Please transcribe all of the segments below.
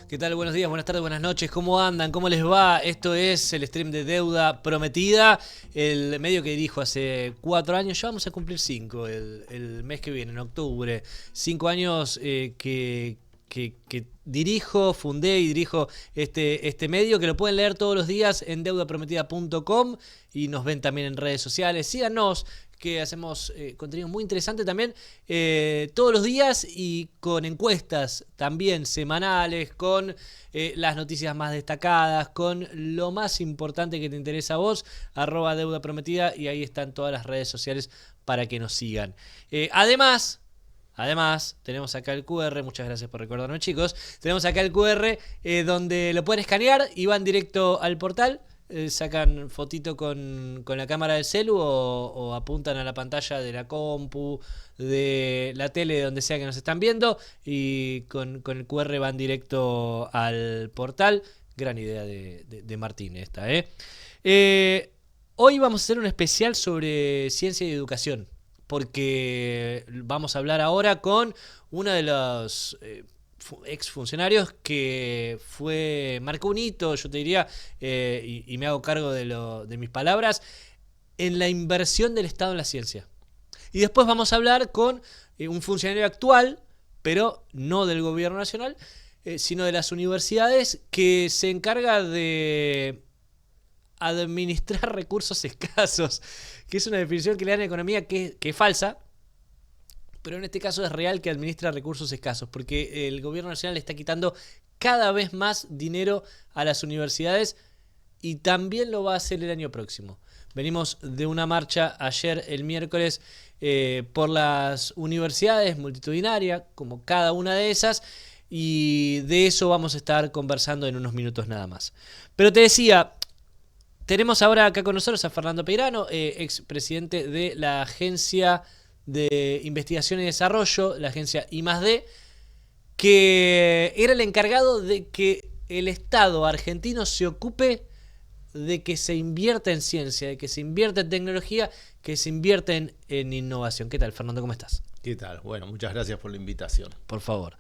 ¿Qué tal? Buenos días, buenas tardes, buenas noches. ¿Cómo andan? ¿Cómo les va? Esto es el stream de Deuda Prometida, el medio que dirijo hace 4 años. Ya vamos a cumplir 5 el mes que viene, en octubre. 5 años que dirijo, fundé y dirijo este medio, que lo pueden leer todos los días en deudaprometida.com y nos ven también en redes sociales. Síganos, que hacemos contenido muy interesante también todos los días y con encuestas también semanales, con las noticias más destacadas, con lo más importante que te interesa a vos, @deudaprometida, y ahí están todas las redes sociales para que nos sigan. Además, tenemos acá el QR, muchas gracias por recordarnos, chicos. Tenemos acá el QR donde lo pueden escanear y van directo al portal. Sacan fotito con la cámara del celu o apuntan a la pantalla de la compu, de la tele, de donde sea que nos están viendo, y con el QR van directo al portal. Gran idea de Martín esta, Hoy vamos a hacer un especial sobre ciencia y educación, porque vamos a hablar ahora con uno de los exfuncionarios que marcó un hito, yo te diría, y me hago cargo de mis palabras, en la inversión del Estado en la ciencia. Y después vamos a hablar con un funcionario actual, pero no del gobierno nacional, sino de las universidades, que se encarga de administrar recursos escasos, que es una definición que le dan en economía que es falsa, pero en este caso es real, que administra recursos escasos, porque el gobierno nacional le está quitando cada vez más dinero a las universidades y también lo va a hacer el año próximo. Venimos de una marcha ayer, el miércoles, por las universidades, multitudinaria, como cada una de esas, y de eso vamos a estar conversando en unos minutos nada más. Pero te decía, tenemos ahora acá con nosotros a Fernando Peirano, expresidente de la Agencia de Investigación y Desarrollo, la agencia I+D, que era el encargado de que el Estado argentino se ocupe de que se invierta en ciencia, de que se invierta en tecnología, que se invierta en innovación. ¿Qué tal, Fernando? ¿Cómo estás? ¿Qué tal? Bueno, muchas gracias por la invitación. Por favor.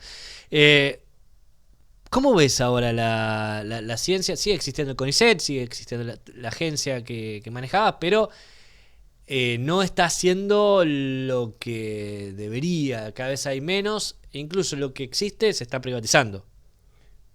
¿Cómo ves ahora la ciencia? Sigue existiendo el CONICET, sigue existiendo la agencia que manejaba, pero no está haciendo lo que debería. Cada vez hay menos, e incluso lo que existe se está privatizando.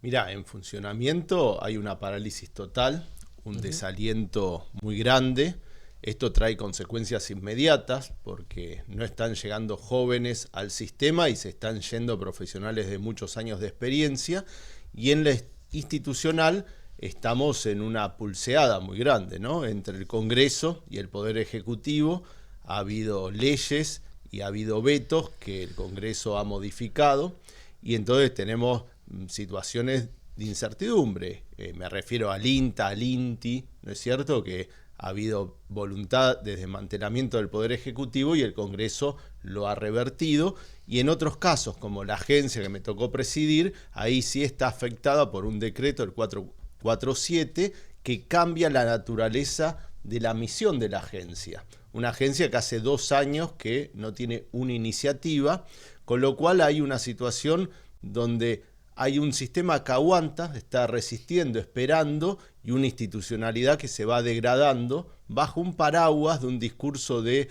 Mirá, en funcionamiento hay una parálisis total, un desaliento muy grande. Esto trae consecuencias inmediatas porque no están llegando jóvenes al sistema y se están yendo profesionales de muchos años de experiencia, y en la institucional estamos en una pulseada muy grande, ¿no? Entre el Congreso y el Poder Ejecutivo ha habido leyes y ha habido vetos que el Congreso ha modificado, y entonces tenemos situaciones de incertidumbre. Me refiero al INTA, al INTI, ¿no es cierto?, que ha habido voluntad de desmantelamiento del Poder Ejecutivo y el Congreso lo ha revertido, y en otros casos, como la agencia que me tocó presidir, ahí sí está afectada por un decreto, el 447, que cambia la naturaleza de la misión de la agencia. Una agencia que hace 2 años que no tiene una iniciativa, con lo cual hay una situación donde hay un sistema que aguanta, está resistiendo, esperando, y una institucionalidad que se va degradando bajo un paraguas de un discurso de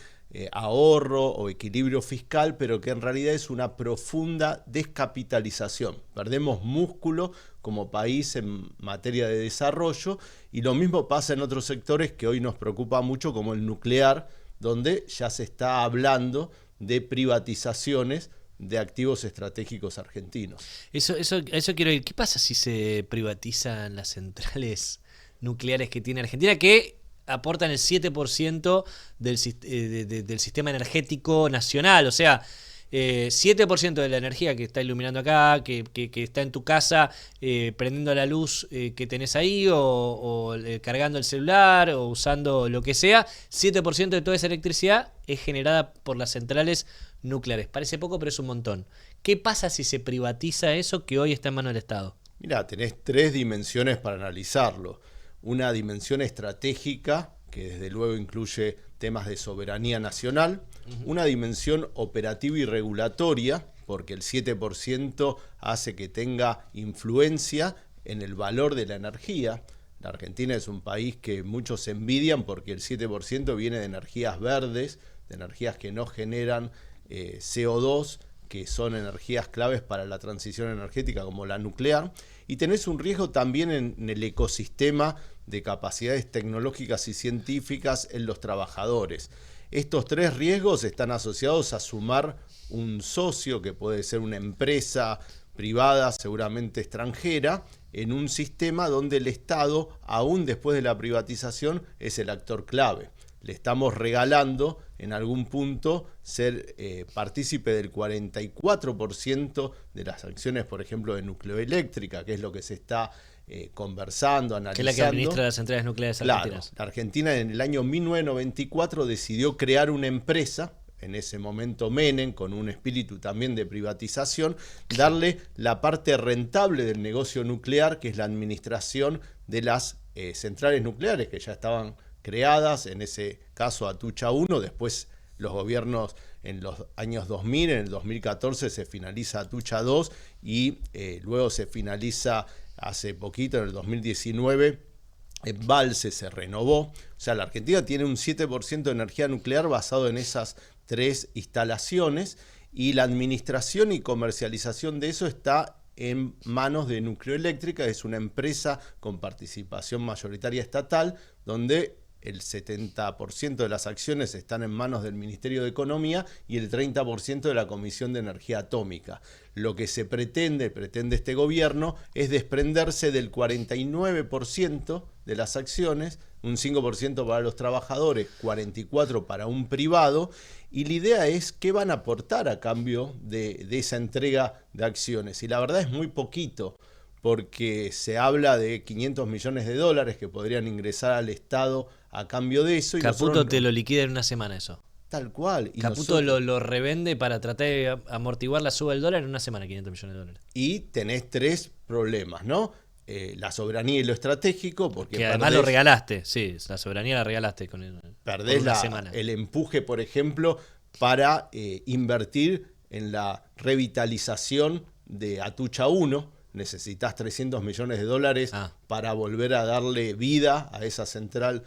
ahorro o equilibrio fiscal, pero que en realidad es una profunda descapitalización. Perdemos músculo como país en materia de desarrollo, y lo mismo pasa en otros sectores que hoy nos preocupa mucho, como el nuclear, donde ya se está hablando de privatizaciones de activos estratégicos argentinos. Eso quiero ir. ¿Qué pasa si se privatizan las centrales nucleares que tiene Argentina, que aportan el 7% del sistema energético nacional? O sea, 7% de la energía que está iluminando acá, que está en tu casa, prendiendo la luz que tenés ahí, o cargando el celular, o usando lo que sea, 7% de toda esa electricidad es generada por las centrales nucleares. Parece poco, pero es un montón. ¿Qué pasa si se privatiza eso que hoy está en manos del Estado? Mirá, tenés 3 dimensiones para analizarlo. Una dimensión estratégica, que desde luego incluye temas de soberanía nacional. Una dimensión operativa y regulatoria, porque el 7% hace que tenga influencia en el valor de la energía. La Argentina es un país que muchos envidian porque el 7% viene de energías verdes, de energías que no generan CO2, que son energías claves para la transición energética como la nuclear. Y tenés un riesgo también en el ecosistema de capacidades tecnológicas y científicas en los trabajadores. Estos tres riesgos están asociados a sumar un socio, que puede ser una empresa privada, seguramente extranjera, en un sistema donde el Estado, aún después de la privatización, es el actor clave. Le estamos regalando en algún punto ser partícipe del 44% de las acciones, por ejemplo, de Nucleoeléctrica, que es lo que se está conversando, analizando. Que es la que administra las centrales nucleares argentinas. Claro, la Argentina en el año 1994 decidió crear una empresa, en ese momento Menem, con un espíritu también de privatización, darle la parte rentable del negocio nuclear, que es la administración de las centrales nucleares que ya estaban creadas, en ese caso Atucha 1, después los gobiernos en los años 2000, en el 2014 se finaliza Atucha 2 y luego se finaliza hace poquito, en el 2019, Embalse se renovó. O sea, la Argentina tiene un 7% de energía nuclear basado en esas tres instalaciones y la administración y comercialización de eso está en manos de Nucleoeléctrica, es una empresa con participación mayoritaria estatal, donde el 70% de las acciones están en manos del Ministerio de Economía y el 30% de la Comisión de Energía Atómica. Lo que se pretende este gobierno es desprenderse del 49% de las acciones, un 5% para los trabajadores, 44% para un privado, y la idea es qué van a aportar a cambio de esa entrega de acciones. Y la verdad es muy poquito, porque se habla de 500 millones de dólares que podrían ingresar al Estado a cambio de eso. Y Caputo te lo liquida en una semana eso. Tal cual. Y Caputo lo revende para tratar de amortiguar la suba del dólar en una semana, 500 millones de dólares. Y tenés tres problemas, ¿no? La soberanía y lo estratégico, porque que además lo regalaste, sí, la soberanía la regalaste perdés el empuje, por ejemplo, para invertir en la revitalización de Atucha 1. Necesitas 300 millones de dólares para volver a darle vida a esa central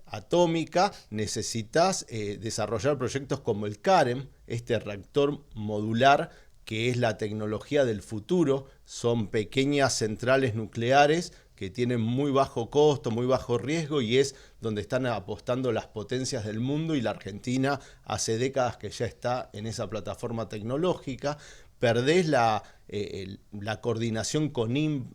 atómica. Necesitas desarrollar proyectos como el CAREM, este reactor modular que es la tecnología del futuro. Son pequeñas centrales nucleares que tienen muy bajo costo, muy bajo riesgo, y es donde están apostando las potencias del mundo, y la Argentina hace décadas que ya está en esa plataforma tecnológica. Perdés la coordinación con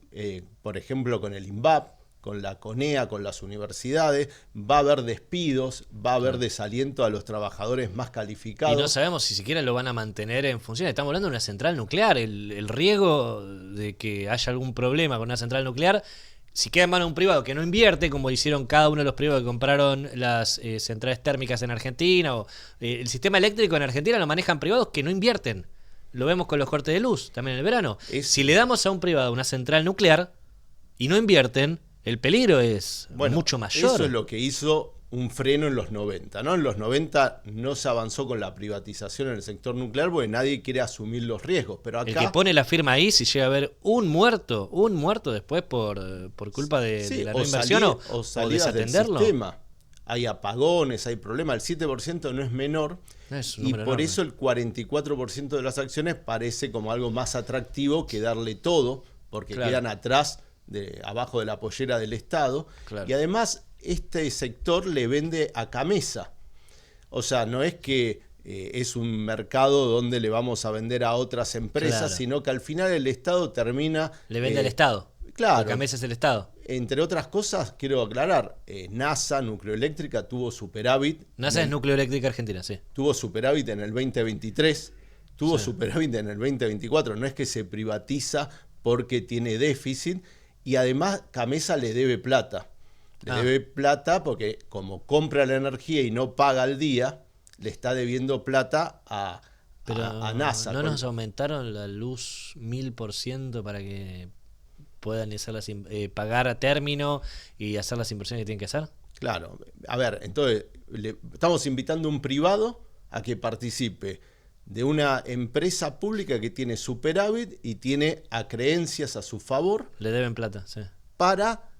por ejemplo, con el INVAP, con la CONEA, con las universidades. Va a haber despidos, va a haber desaliento a los trabajadores más calificados. Y no sabemos si siquiera lo van a mantener en función. Estamos hablando de una central nuclear. El riesgo de que haya algún problema con una central nuclear, si queda en manos de un privado que no invierte, como hicieron cada uno de los privados que compraron las centrales térmicas en Argentina, o el sistema eléctrico en Argentina lo manejan privados que no invierten. Lo vemos con los cortes de luz también en el verano. Si le damos a un privado una central nuclear y no invierten, el peligro es mucho mayor. Eso es lo que hizo un freno en los 90, ¿no? En los 90 no se avanzó con la privatización en el sector nuclear porque nadie quiere asumir los riesgos. Pero acá, el que pone la firma ahí, si llega a haber un muerto después por culpa de la no inversión o desatenderlo. Del sistema. Hay apagones, hay problemas. El 7% no es menor. Y por enorme. Eso el 44% de las acciones parece como algo más atractivo que darle todo, porque quedan atrás, abajo de la pollera del Estado. Y además este sector le vende a Camesa. O sea, no es que es un mercado donde le vamos a vender a otras empresas, sino que al final el Estado termina... Le vende al Estado. Claro. Camesa es el Estado. Entre otras cosas, quiero aclarar, NASA, Nucleoeléctrica, tuvo superávit. NASA es Nucleoeléctrica Argentina, sí. Tuvo superávit en el 2023, tuvo superávit en el 2024. No es que se privatiza porque tiene déficit, y además Camesa le debe plata. Le debe plata porque como compra la energía y no paga al día, le está debiendo plata a NASA. ¿No nos aumentaron la luz 1000% para que puedan pagar a término y hacer las inversiones que tienen que hacer? Claro. A ver, entonces estamos invitando a un privado a que participe de una empresa pública que tiene superávit y tiene acreencias a su favor. Le deben plata, sí. Para,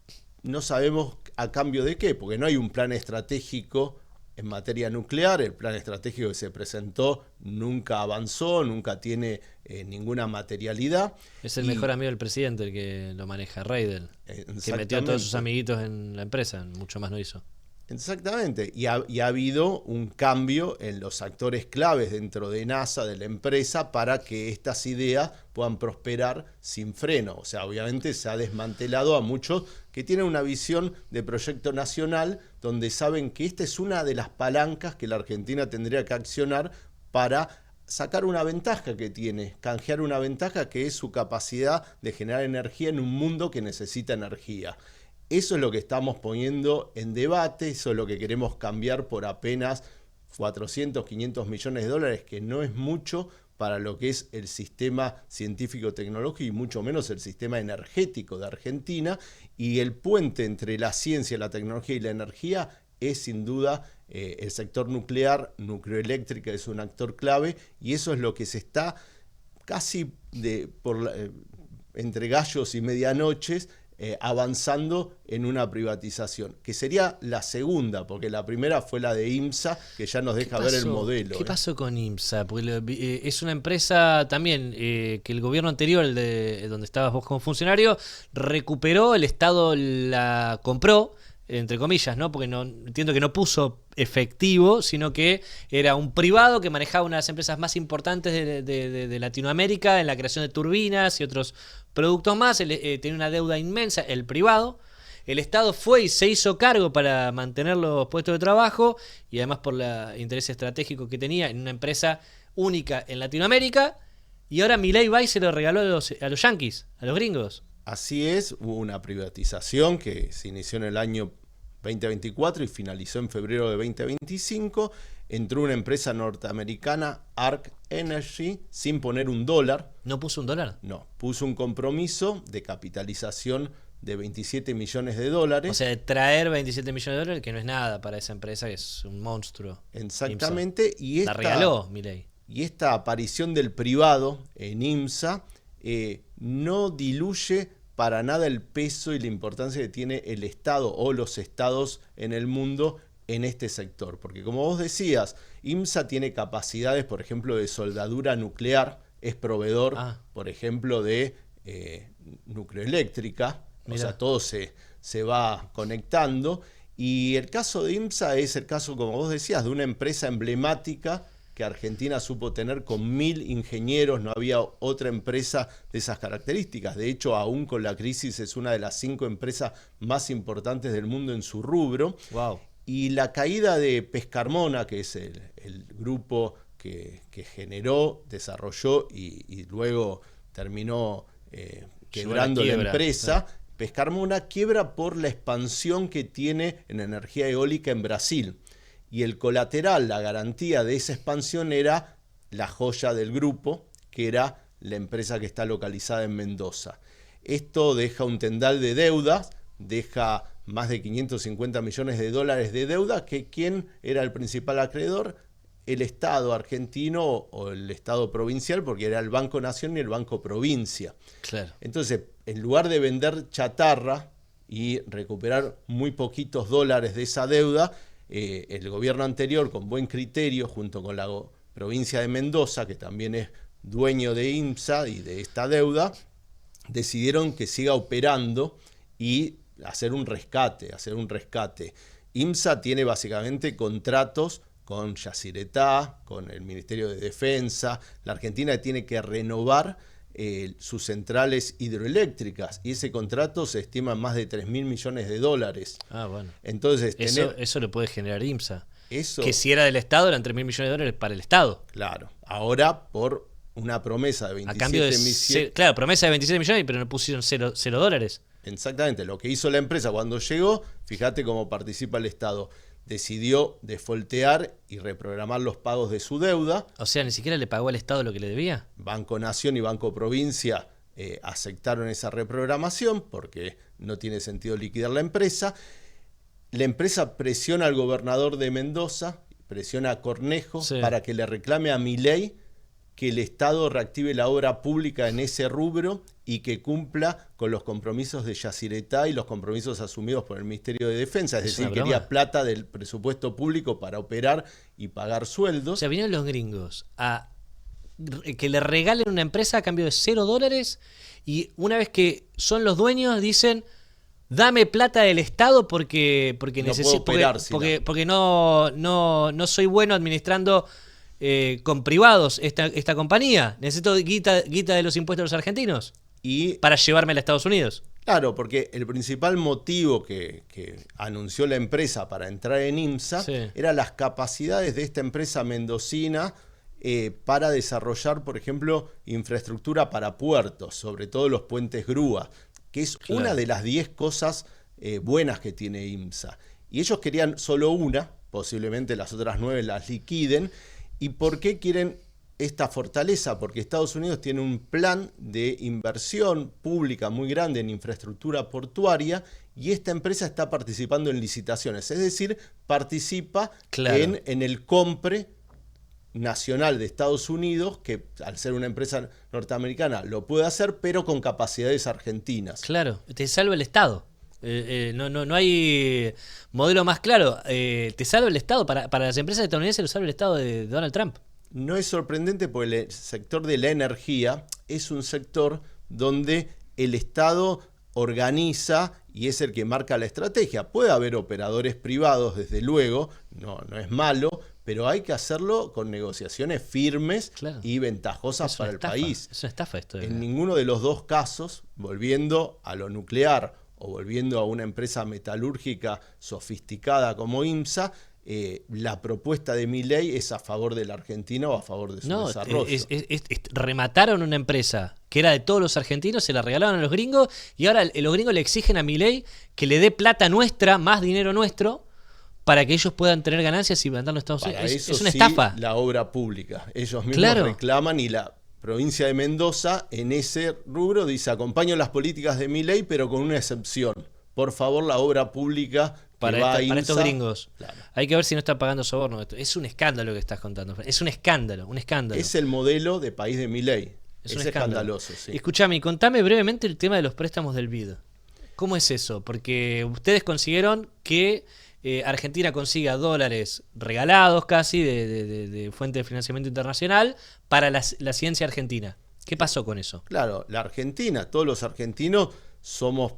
no sabemos a cambio de qué, porque no hay un plan estratégico en materia nuclear. El plan estratégico que se presentó nunca avanzó, nunca tiene ninguna materialidad. Es el mejor amigo del presidente el que lo maneja, Reidel, que metió a todos sus amiguitos en la empresa, mucho más no hizo. Exactamente, y ha habido un cambio en los actores claves dentro de NASA, de la empresa, para que estas ideas puedan prosperar sin freno. O sea, obviamente se ha desmantelado a muchos que tienen una visión de proyecto nacional, donde saben que esta es una de las palancas que la Argentina tendría que accionar para sacar una ventaja que tiene, canjear una ventaja que es su capacidad de generar energía en un mundo que necesita energía. Eso es lo que estamos poniendo en debate, eso es lo que queremos cambiar por apenas 400, 500 millones de dólares, que no es mucho para lo que es el sistema científico-tecnológico y mucho menos el sistema energético de Argentina. Y el puente entre la ciencia, la tecnología y la energía es sin duda el sector nuclear. Nucleoeléctrica es un actor clave y eso es lo que se está casi entre gallos y medianoches avanzando en una privatización, que sería la segunda, porque la primera fue la de IMSA, que ya nos deja ver el modelo. ¿Qué pasó con IMSA? Porque es una empresa también que el gobierno anterior, el de donde estabas vos como funcionario, recuperó, el Estado la compró, entre comillas, ¿no? Porque no entiendo que no puso efectivo, sino que era un privado que manejaba una de las empresas más importantes de Latinoamérica en la creación de turbinas y otros productos más. Tenía una deuda inmensa, el privado. El Estado fue y se hizo cargo para mantener los puestos de trabajo y además por el interés estratégico que tenía en una empresa única en Latinoamérica. Y ahora Milei va y se lo regaló a los yanquis, a los gringos. Así es, hubo una privatización que se inició en el año 2024 y finalizó en febrero de 2025. Entró una empresa norteamericana, Arc Energy, sin poner $1. ¿No puso $1? No, puso un compromiso de capitalización de 27 millones de dólares. O sea, de traer 27 millones de dólares, que no es nada para esa empresa, que es un monstruo. Exactamente. Y la regaló Milei. Y esta aparición del privado en IMSA no diluye para nada el peso y la importancia que tiene el Estado o los estados en el mundo en este sector. Porque como vos decías, IMSA tiene capacidades, por ejemplo, de soldadura nuclear, es proveedor, por ejemplo, de nucleoeléctrica, o sea, todo se va conectando. Y el caso de IMSA es el caso, como vos decías, de una empresa emblemática que Argentina supo tener con 1000 ingenieros. No había otra empresa de esas características. De hecho, aún con la crisis es una de las 5 empresas más importantes del mundo en su rubro. Wow. Y la caída de Pescarmona, que es el grupo que generó, desarrolló y luego terminó quebrando la empresa, Pescarmona quiebra por la expansión que tiene en energía eólica en Brasil. Y el colateral, la garantía de esa expansión era la joya del grupo, que era la empresa que está localizada en Mendoza. Esto deja un tendal de deudas, deja más de 550 millones de dólares de deuda, que ¿quién era el principal acreedor? El Estado argentino o el Estado provincial, porque era el Banco Nación y el Banco Provincia. Claro. Entonces, en lugar de vender chatarra y recuperar muy poquitos dólares de esa deuda, el gobierno anterior, con buen criterio, junto con la provincia de Mendoza, que también es dueño de IMSA y de esta deuda, decidieron que siga operando y hacer un rescate. IMSA tiene básicamente contratos con Yacyretá, con el Ministerio de Defensa. La Argentina tiene que renovar sus centrales hidroeléctricas y ese contrato se estima en más de 3.000 millones de dólares. Bueno. Entonces, eso lo puede generar IMSA. Eso, que si era del Estado eran 3.000 millones de dólares para el Estado. Claro. Ahora por una promesa de 27 millones. Claro, promesa de 27 millones, pero no pusieron $0. Exactamente. Lo que hizo la empresa cuando llegó, fíjate cómo participa el Estado. Decidió defoltear y reprogramar los pagos de su deuda. O sea, ni siquiera le pagó al Estado lo que le debía. Banco Nación y Banco Provincia aceptaron esa reprogramación porque no tiene sentido liquidar la empresa. La empresa presiona al gobernador de Mendoza, presiona a Cornejo para que le reclame a Milei que el Estado reactive la obra pública en ese rubro y que cumpla con los compromisos de Yacyretá y los compromisos asumidos por el Ministerio de Defensa. Es decir, quería plata del presupuesto público para operar y pagar sueldos. O sea, vinieron los gringos a que le regalen una empresa a cambio de $0 y una vez que son los dueños dicen: dame plata del Estado porque necesito, porque no soy bueno administrando con privados esta compañía. Necesito guita de los impuestos de los argentinos para llevármela a Estados Unidos. Claro, porque el principal motivo que anunció la empresa para entrar en IMSA era las capacidades de esta empresa mendocina para desarrollar, por ejemplo, infraestructura para puertos, sobre todo los puentes grúa, que es una de las 10 cosas buenas que tiene IMSA. Y ellos querían solo una, posiblemente las otras 9 las liquiden. ¿Y por qué quieren esta fortaleza? Porque Estados Unidos tiene un plan de inversión pública muy grande en infraestructura portuaria y esta empresa está participando en licitaciones, es decir, participa en el compre nacional de Estados Unidos, que al ser una empresa norteamericana lo puede hacer, pero con capacidades argentinas. Claro, te salva el Estado. No hay modelo más claro. Te salva el Estado. Para las empresas estadounidenses lo salva el Estado de Donald Trump. No es sorprendente porque el sector de la energía es un sector donde el Estado organiza y es el que marca la estrategia. Puede haber operadores privados, desde luego, no es malo, pero hay que hacerlo con negociaciones firmes y ventajosas para el país. Es una estafa esto. En ninguno de los dos casos, volviendo a lo nuclear o volviendo a una empresa metalúrgica sofisticada como IMSA, la propuesta de Milei es a favor de la Argentina o a favor de su desarrollo. Remataron una empresa que era de todos los argentinos, se la regalaron a los gringos y ahora los gringos le exigen a Milei que le dé plata nuestra, más dinero nuestro, para que ellos puedan tener ganancias y mandarlo a Estados Unidos. Es una estafa. La obra pública. Ellos mismos reclaman y la provincia de Mendoza en ese rubro dice: acompaño las políticas de Milei, pero con una excepción. Por favor, la obra pública para estos gringos. Hay que ver si no están pagando soborno. Es un escándalo que estás contando. Es un escándalo. Es el modelo de país de Milei. Es escandaloso. Sí. Escuchame, contame brevemente el tema de los préstamos del BID. ¿Cómo es eso? Porque ustedes consiguieron que Argentina consiga dólares regalados casi de fuente de financiamiento internacional para la ciencia argentina. ¿Qué pasó con eso? Claro, la Argentina, todos los argentinos somos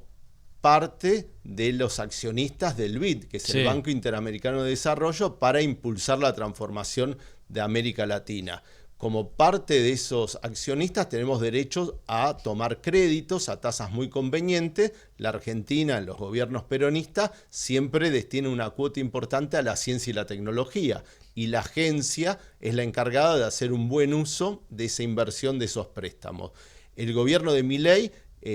parte de los accionistas del BID, que es el Banco Interamericano de Desarrollo, para impulsar la transformación de América Latina. Como parte de esos accionistas tenemos derecho a tomar créditos a tasas muy convenientes. La Argentina, en los gobiernos peronistas, siempre destina una cuota importante a la ciencia y la tecnología. Y la agencia es la encargada de hacer un buen uso de esa inversión de esos préstamos. El gobierno de Milei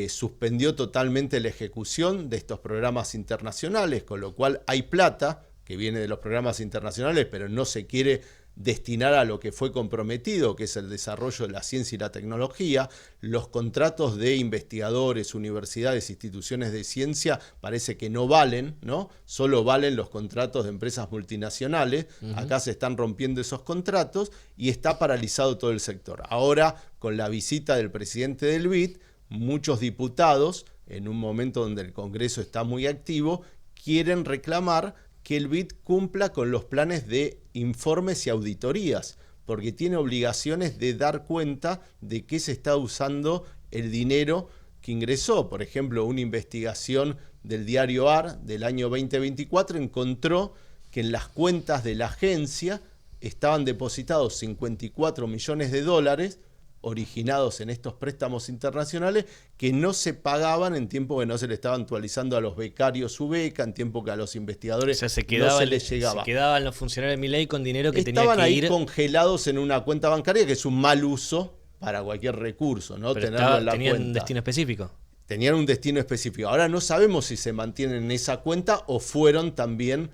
suspendió totalmente la ejecución de estos programas internacionales, con lo cual hay plata que viene de los programas internacionales, pero no se quiere destinar a lo que fue comprometido, que es el desarrollo de la ciencia y la tecnología. Los contratos de investigadores, universidades, instituciones de ciencia parece que no valen, ¿no? Solo valen los contratos de empresas multinacionales. Acá se están rompiendo esos contratos y está paralizado todo el sector. Ahora, con la visita del presidente del BID, muchos diputados, en un momento donde el Congreso está muy activo, quieren reclamar que el BID cumpla con los planes de informes y auditorías, porque tiene obligaciones de dar cuenta de qué se está usando el dinero que ingresó. Por ejemplo, una investigación del diario AR del año 2024 encontró que en las cuentas de la agencia estaban depositados 54 millones de dólares originados en estos préstamos internacionales que no se pagaban en tiempo que no se le estaba actualizando a los becarios su beca, en tiempo que a los investigadores no se les llegaba. Se quedaban los funcionarios de Milei con dinero que estaban tenía que ir... Estaban ahí congelados en una cuenta bancaria, que es un mal uso para cualquier recurso, ¿no? Pero tenerlo en la tenían cuenta. Un destino específico. Tenían un destino específico. Ahora no sabemos si se mantienen en esa cuenta o fueron también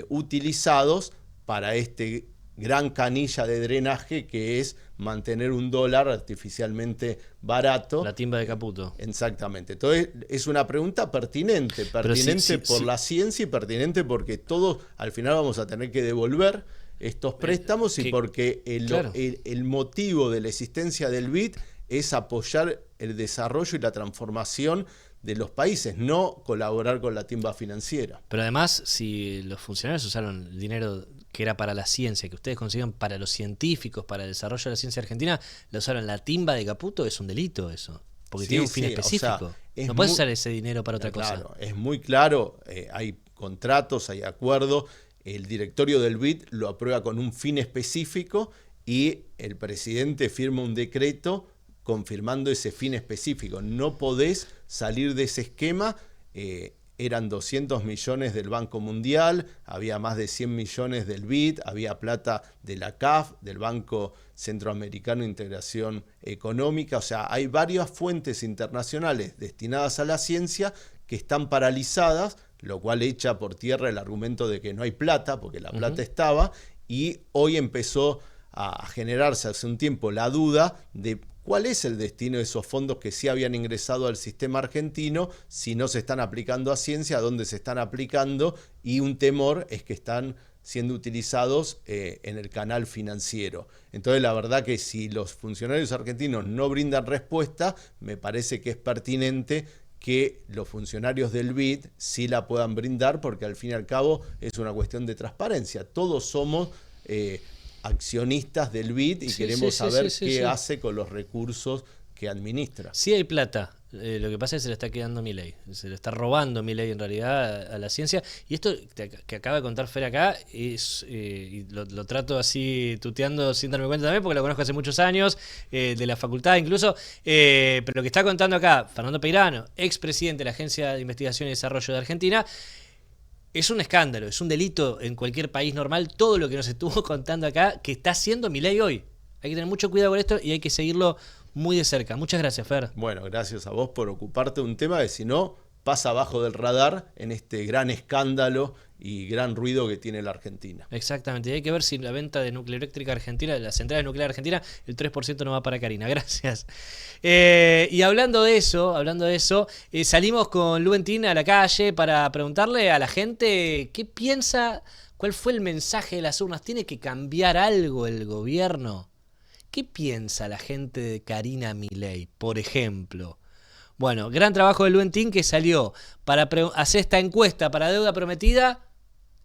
utilizados para este gran canilla de drenaje que es mantener un dólar artificialmente barato. La timba de Caputo. Exactamente. Entonces es una pregunta pertinente por la ciencia y pertinente porque todos al final vamos a tener que devolver estos préstamos y porque el motivo de la existencia del BID es apoyar el desarrollo y la transformación de los países, no colaborar con la timba financiera. Pero además, si los funcionarios usaron el dinero que era para la ciencia, que ustedes consigan para los científicos, para el desarrollo de la ciencia argentina, lo usaron la timba de Caputo, es un delito eso. Porque tiene un fin específico. No puedes usar ese dinero para otra cosa. Claro, es muy claro, hay contratos, hay acuerdos, el directorio del BID lo aprueba con un fin específico y el presidente firma un decreto confirmando ese fin específico. No podés salir de ese esquema. Eran 200 millones del Banco Mundial, había más de 100 millones del BID, había plata de la CAF, del Banco Centroamericano de Integración Económica. O sea, hay varias fuentes internacionales destinadas a la ciencia que están paralizadas, lo cual echa por tierra el argumento de que no hay plata, porque la plata estaba, y hoy empezó a generarse hace un tiempo la duda de cuál es el destino de esos fondos que sí habían ingresado al sistema argentino, si no se están aplicando a ciencia, a dónde se están aplicando, y un temor es que están siendo utilizados en el canal financiero. Entonces, la verdad que si los funcionarios argentinos no brindan respuesta, me parece que es pertinente que los funcionarios del BID sí la puedan brindar, porque al fin y al cabo es una cuestión de transparencia. Todos somos accionistas del BID y queremos saber qué hace con los recursos que administra. Sí hay plata. Lo que pasa es que se le está quedando Milei. Se le está robando Milei en realidad a la ciencia. Y esto que acaba de contar Fer acá es, y lo trato así tuteando sin darme cuenta también, porque lo conozco hace muchos años, de la facultad incluso. Pero lo que está contando acá Fernando Peirano, expresidente de la Agencia de Investigación y Desarrollo de Argentina, es un escándalo, es un delito en cualquier país normal, todo lo que nos estuvo contando acá, que está haciendo Milei hoy. Hay que tener mucho cuidado con esto y hay que seguirlo muy de cerca. Muchas gracias, Fer. Bueno, gracias a vos por ocuparte de un tema que si no pasa abajo del radar en este gran escándalo y gran ruido que tiene la Argentina. Exactamente, y hay que ver si la venta de nucleoeléctrica argentina, de la central nuclear argentina, el 3% no va para Karina. Gracias. Y hablando de eso, salimos con Luentín a la calle para preguntarle a la gente qué piensa, cuál fue el mensaje de las urnas. ¿Tiene que cambiar algo el gobierno? ¿Qué piensa la gente de Karina Milei, por ejemplo? Bueno, gran trabajo de Luentín que salió para hacer esta encuesta para deuda prometida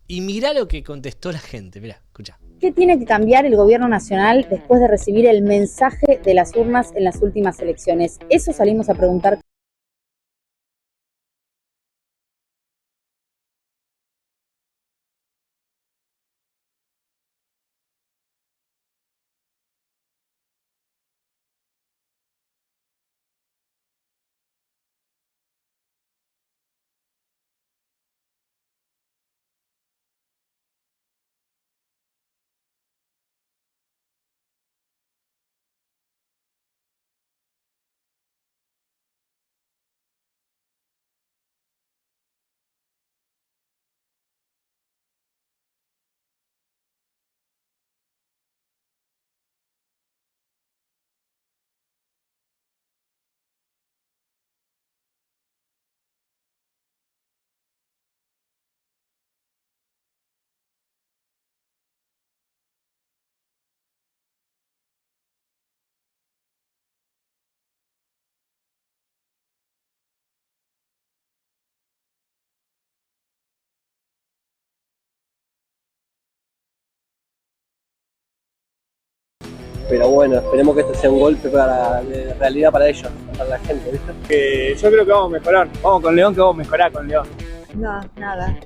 y mirá lo que contestó la gente. Mirá, escuchá. ¿Qué tiene que cambiar el gobierno nacional después de recibir el mensaje de las urnas en las últimas elecciones? Eso salimos a preguntar. Pero bueno, esperemos que esto sea un golpe de realidad para ellos, para la gente, ¿viste? Yo creo que vamos a mejorar. Vamos con León, que vamos a mejorar con León. No, nada.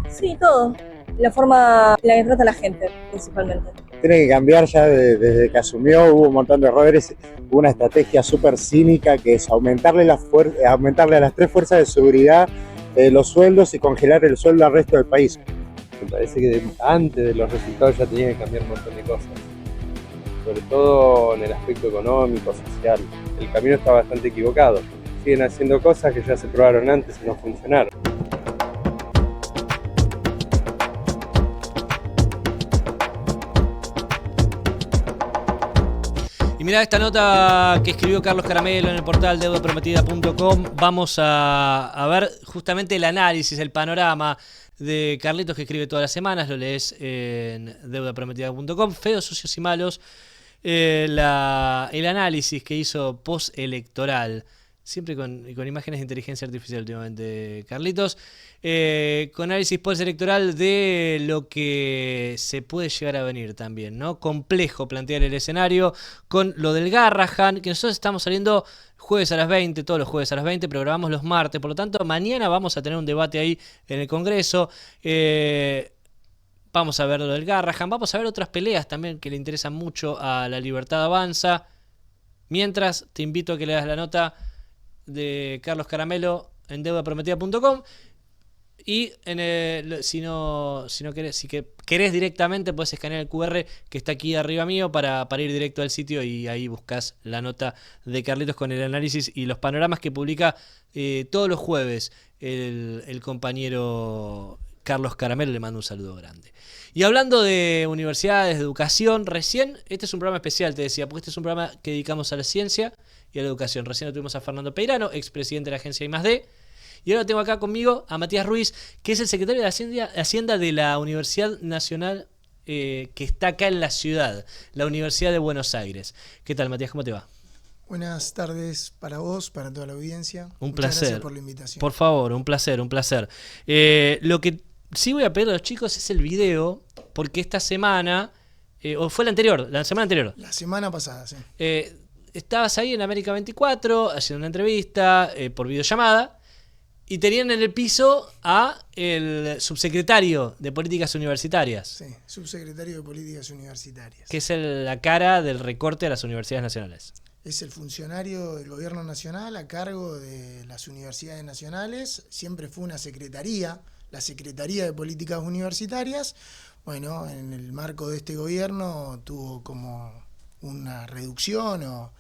Sí, todo. La forma en la que trata la gente, principalmente. Tiene que cambiar ya desde que asumió, hubo un montón de errores, hubo una estrategia súper cínica que es aumentarle a las tres fuerzas de seguridad los sueldos y congelar el sueldo al resto del país. Me parece que antes de los resultados ya tenían que cambiar un montón de cosas, sobre todo en el aspecto económico, social. El camino está bastante equivocado. Siguen haciendo cosas que ya se probaron antes y no funcionaron. Y mirá esta nota que escribió Carlos Caramelo en el portal deudaprometida.com. Vamos a ver justamente el análisis, el panorama de Carlitos, que escribe todas las semanas, lo lees en deudaprometida.com. Feos, sucios y malos. El análisis que hizo post-electoral, siempre con imágenes de inteligencia artificial últimamente, Carlitos, con análisis post-electoral de lo que se puede llegar a venir también, ¿no? Complejo plantear el escenario con lo del Garrahan, que nosotros estamos saliendo jueves a las 20, todos los jueves a las 20, pero grabamos los martes, por lo tanto mañana vamos a tener un debate ahí en el Congreso. Vamos a ver lo del Garrahan, vamos a ver otras peleas también que le interesan mucho a La Libertad Avanza. Mientras, te invito a que leas la nota de Carlos Caramelo en deudaprometida.com, y si querés directamente podés escanear el QR que está aquí arriba mío para ir directo al sitio, y ahí buscas la nota de Carlitos con el análisis y los panoramas que publica todos los jueves el compañero Carlos Caramelo. Le mando un saludo grande. Y hablando de universidades, de educación, recién, este es un programa especial, te decía, porque este es un programa que dedicamos a la ciencia y a la educación. Recién lo tuvimos a Fernando Peirano, expresidente de la agencia I+D, y ahora tengo acá conmigo a Matías Ruiz, que es el secretario de Hacienda de la Universidad Nacional que está acá en la ciudad, la Universidad de Buenos Aires. ¿Qué tal, Matías? ¿Cómo te va? Buenas tardes para vos, para toda la audiencia. Un Muchas placer. Gracias por la invitación. Por favor, un placer, un placer. Lo que sí voy a pedir a los chicos es el video, porque esta semana, o fue la semana anterior. La semana pasada, sí. Estabas ahí en América 24 haciendo una entrevista por videollamada, y tenían en el piso a el subsecretario de Políticas Universitarias. Sí, subsecretario de Políticas Universitarias. Que es la cara del recorte a las universidades nacionales. Es el funcionario del gobierno nacional a cargo de las universidades nacionales. Siempre fue una secretaría, la Secretaría de Políticas Universitarias. Bueno, en el marco de este gobierno tuvo como una reducción o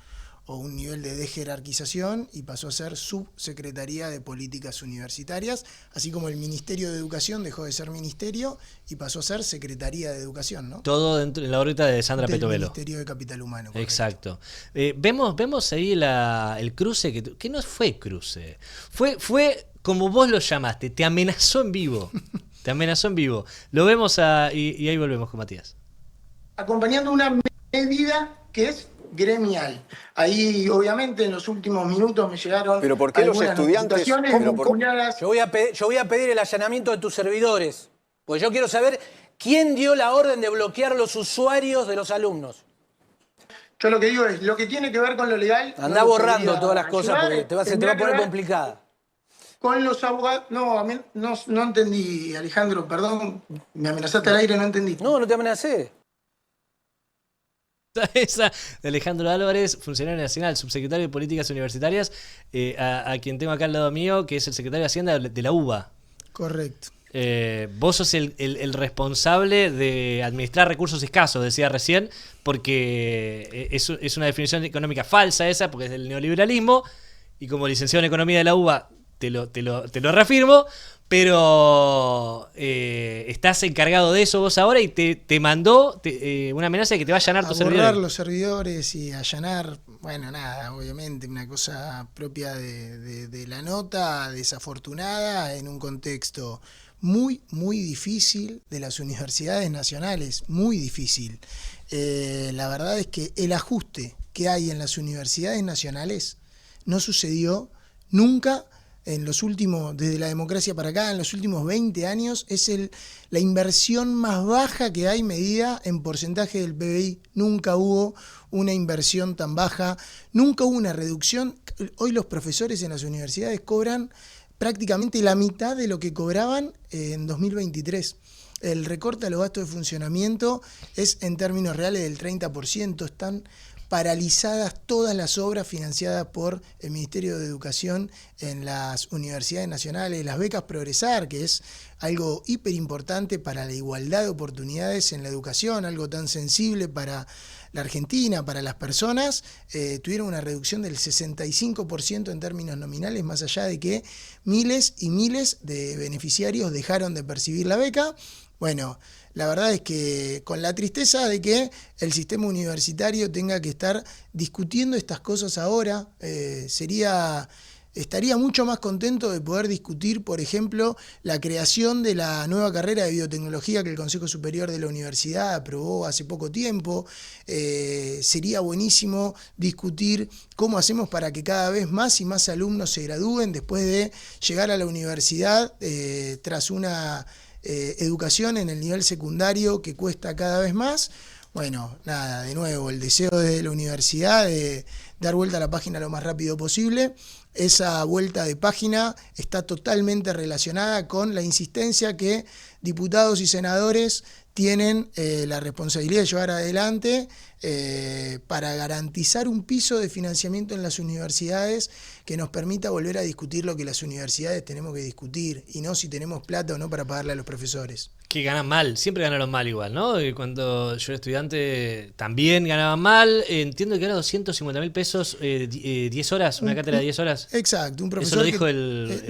un nivel de dejerarquización y pasó a ser Subsecretaría de Políticas Universitarias, así como el Ministerio de Educación dejó de ser ministerio y pasó a ser Secretaría de Educación, ¿no? Todo dentro en la órbita de Sandra Petovelo. Del Ministerio de Capital Humano. Correcto. Exacto. Vemos ahí el cruce, que no fue cruce, fue como vos lo llamaste, te amenazó en vivo. Te amenazó en vivo. Lo vemos y ahí volvemos con Matías. Acompañando una medida que es gremial. Ahí, obviamente, en los últimos minutos me llegaron. ¿Pero por qué los estudiantes? Yo voy a pedir el allanamiento de tus servidores, porque yo quiero saber quién dio la orden de bloquear los usuarios de los alumnos. Yo lo que digo es, lo que tiene que ver con lo legal. Andá borrando todas las cosas porque se te va a poner complicada. Con los abogados. No, no entendí, Alejandro, perdón. Me amenazaste al aire, no entendí. No te amenacé. Esa de Alejandro Álvarez, funcionario nacional, subsecretario de Políticas Universitarias, a quien tengo acá al lado mío, que es el secretario de Hacienda de la UBA. Correcto. Vos sos el responsable de administrar recursos escasos, decía recién, porque es una definición económica falsa esa, porque es del neoliberalismo, y como licenciado en Economía de la UBA te lo reafirmo, pero estás encargado de eso vos ahora, y te mandó una amenaza de que te va a allanar tus servidores. Borrar los servidores y allanar, bueno, nada, obviamente una cosa propia de la nota, desafortunada, en un contexto muy, muy difícil de las universidades nacionales, muy difícil. La verdad es que el ajuste que hay en las universidades nacionales no sucedió nunca en los últimos, desde la democracia para acá, en los últimos 20 años, es la inversión más baja que hay medida en porcentaje del PBI. Nunca hubo una inversión tan baja, nunca hubo una reducción. Hoy los profesores en las universidades cobran prácticamente la mitad de lo que cobraban en 2023. El recorte a los gastos de funcionamiento es en términos reales del 30%, están paralizadas todas las obras financiadas por el Ministerio de Educación en las universidades nacionales, las becas Progresar, que es algo hiper importante para la igualdad de oportunidades en la educación, algo tan sensible para la Argentina, para las personas, tuvieron una reducción del 65% en términos nominales, más allá de que miles y miles de beneficiarios dejaron de percibir la beca. Bueno, la verdad es que con la tristeza de que el sistema universitario tenga que estar discutiendo estas cosas ahora, sería estaría mucho más contento de poder discutir, por ejemplo, la creación de la nueva carrera de biotecnología que el Consejo Superior de la Universidad aprobó hace poco tiempo. Sería buenísimo discutir cómo hacemos para que cada vez más y más alumnos se gradúen después de llegar a la universidad tras una educación en el nivel secundario que cuesta cada vez más. Bueno, nada, de nuevo, el deseo de la universidad de dar vuelta a la página lo más rápido posible. Esa vuelta de página está totalmente relacionada con la insistencia que diputados y senadores tienen la responsabilidad de llevar adelante para garantizar un piso de financiamiento en las universidades que nos permita volver a discutir lo que las universidades tenemos que discutir y no si tenemos plata o no para pagarle a los profesores. Que ganan mal, siempre ganaron mal igual, ¿no? Y cuando yo era estudiante también ganaban mal. Entiendo que era 250.000 pesos, 10 horas, una cátedra de 10 horas. Exacto, un profesor. Eso lo dijo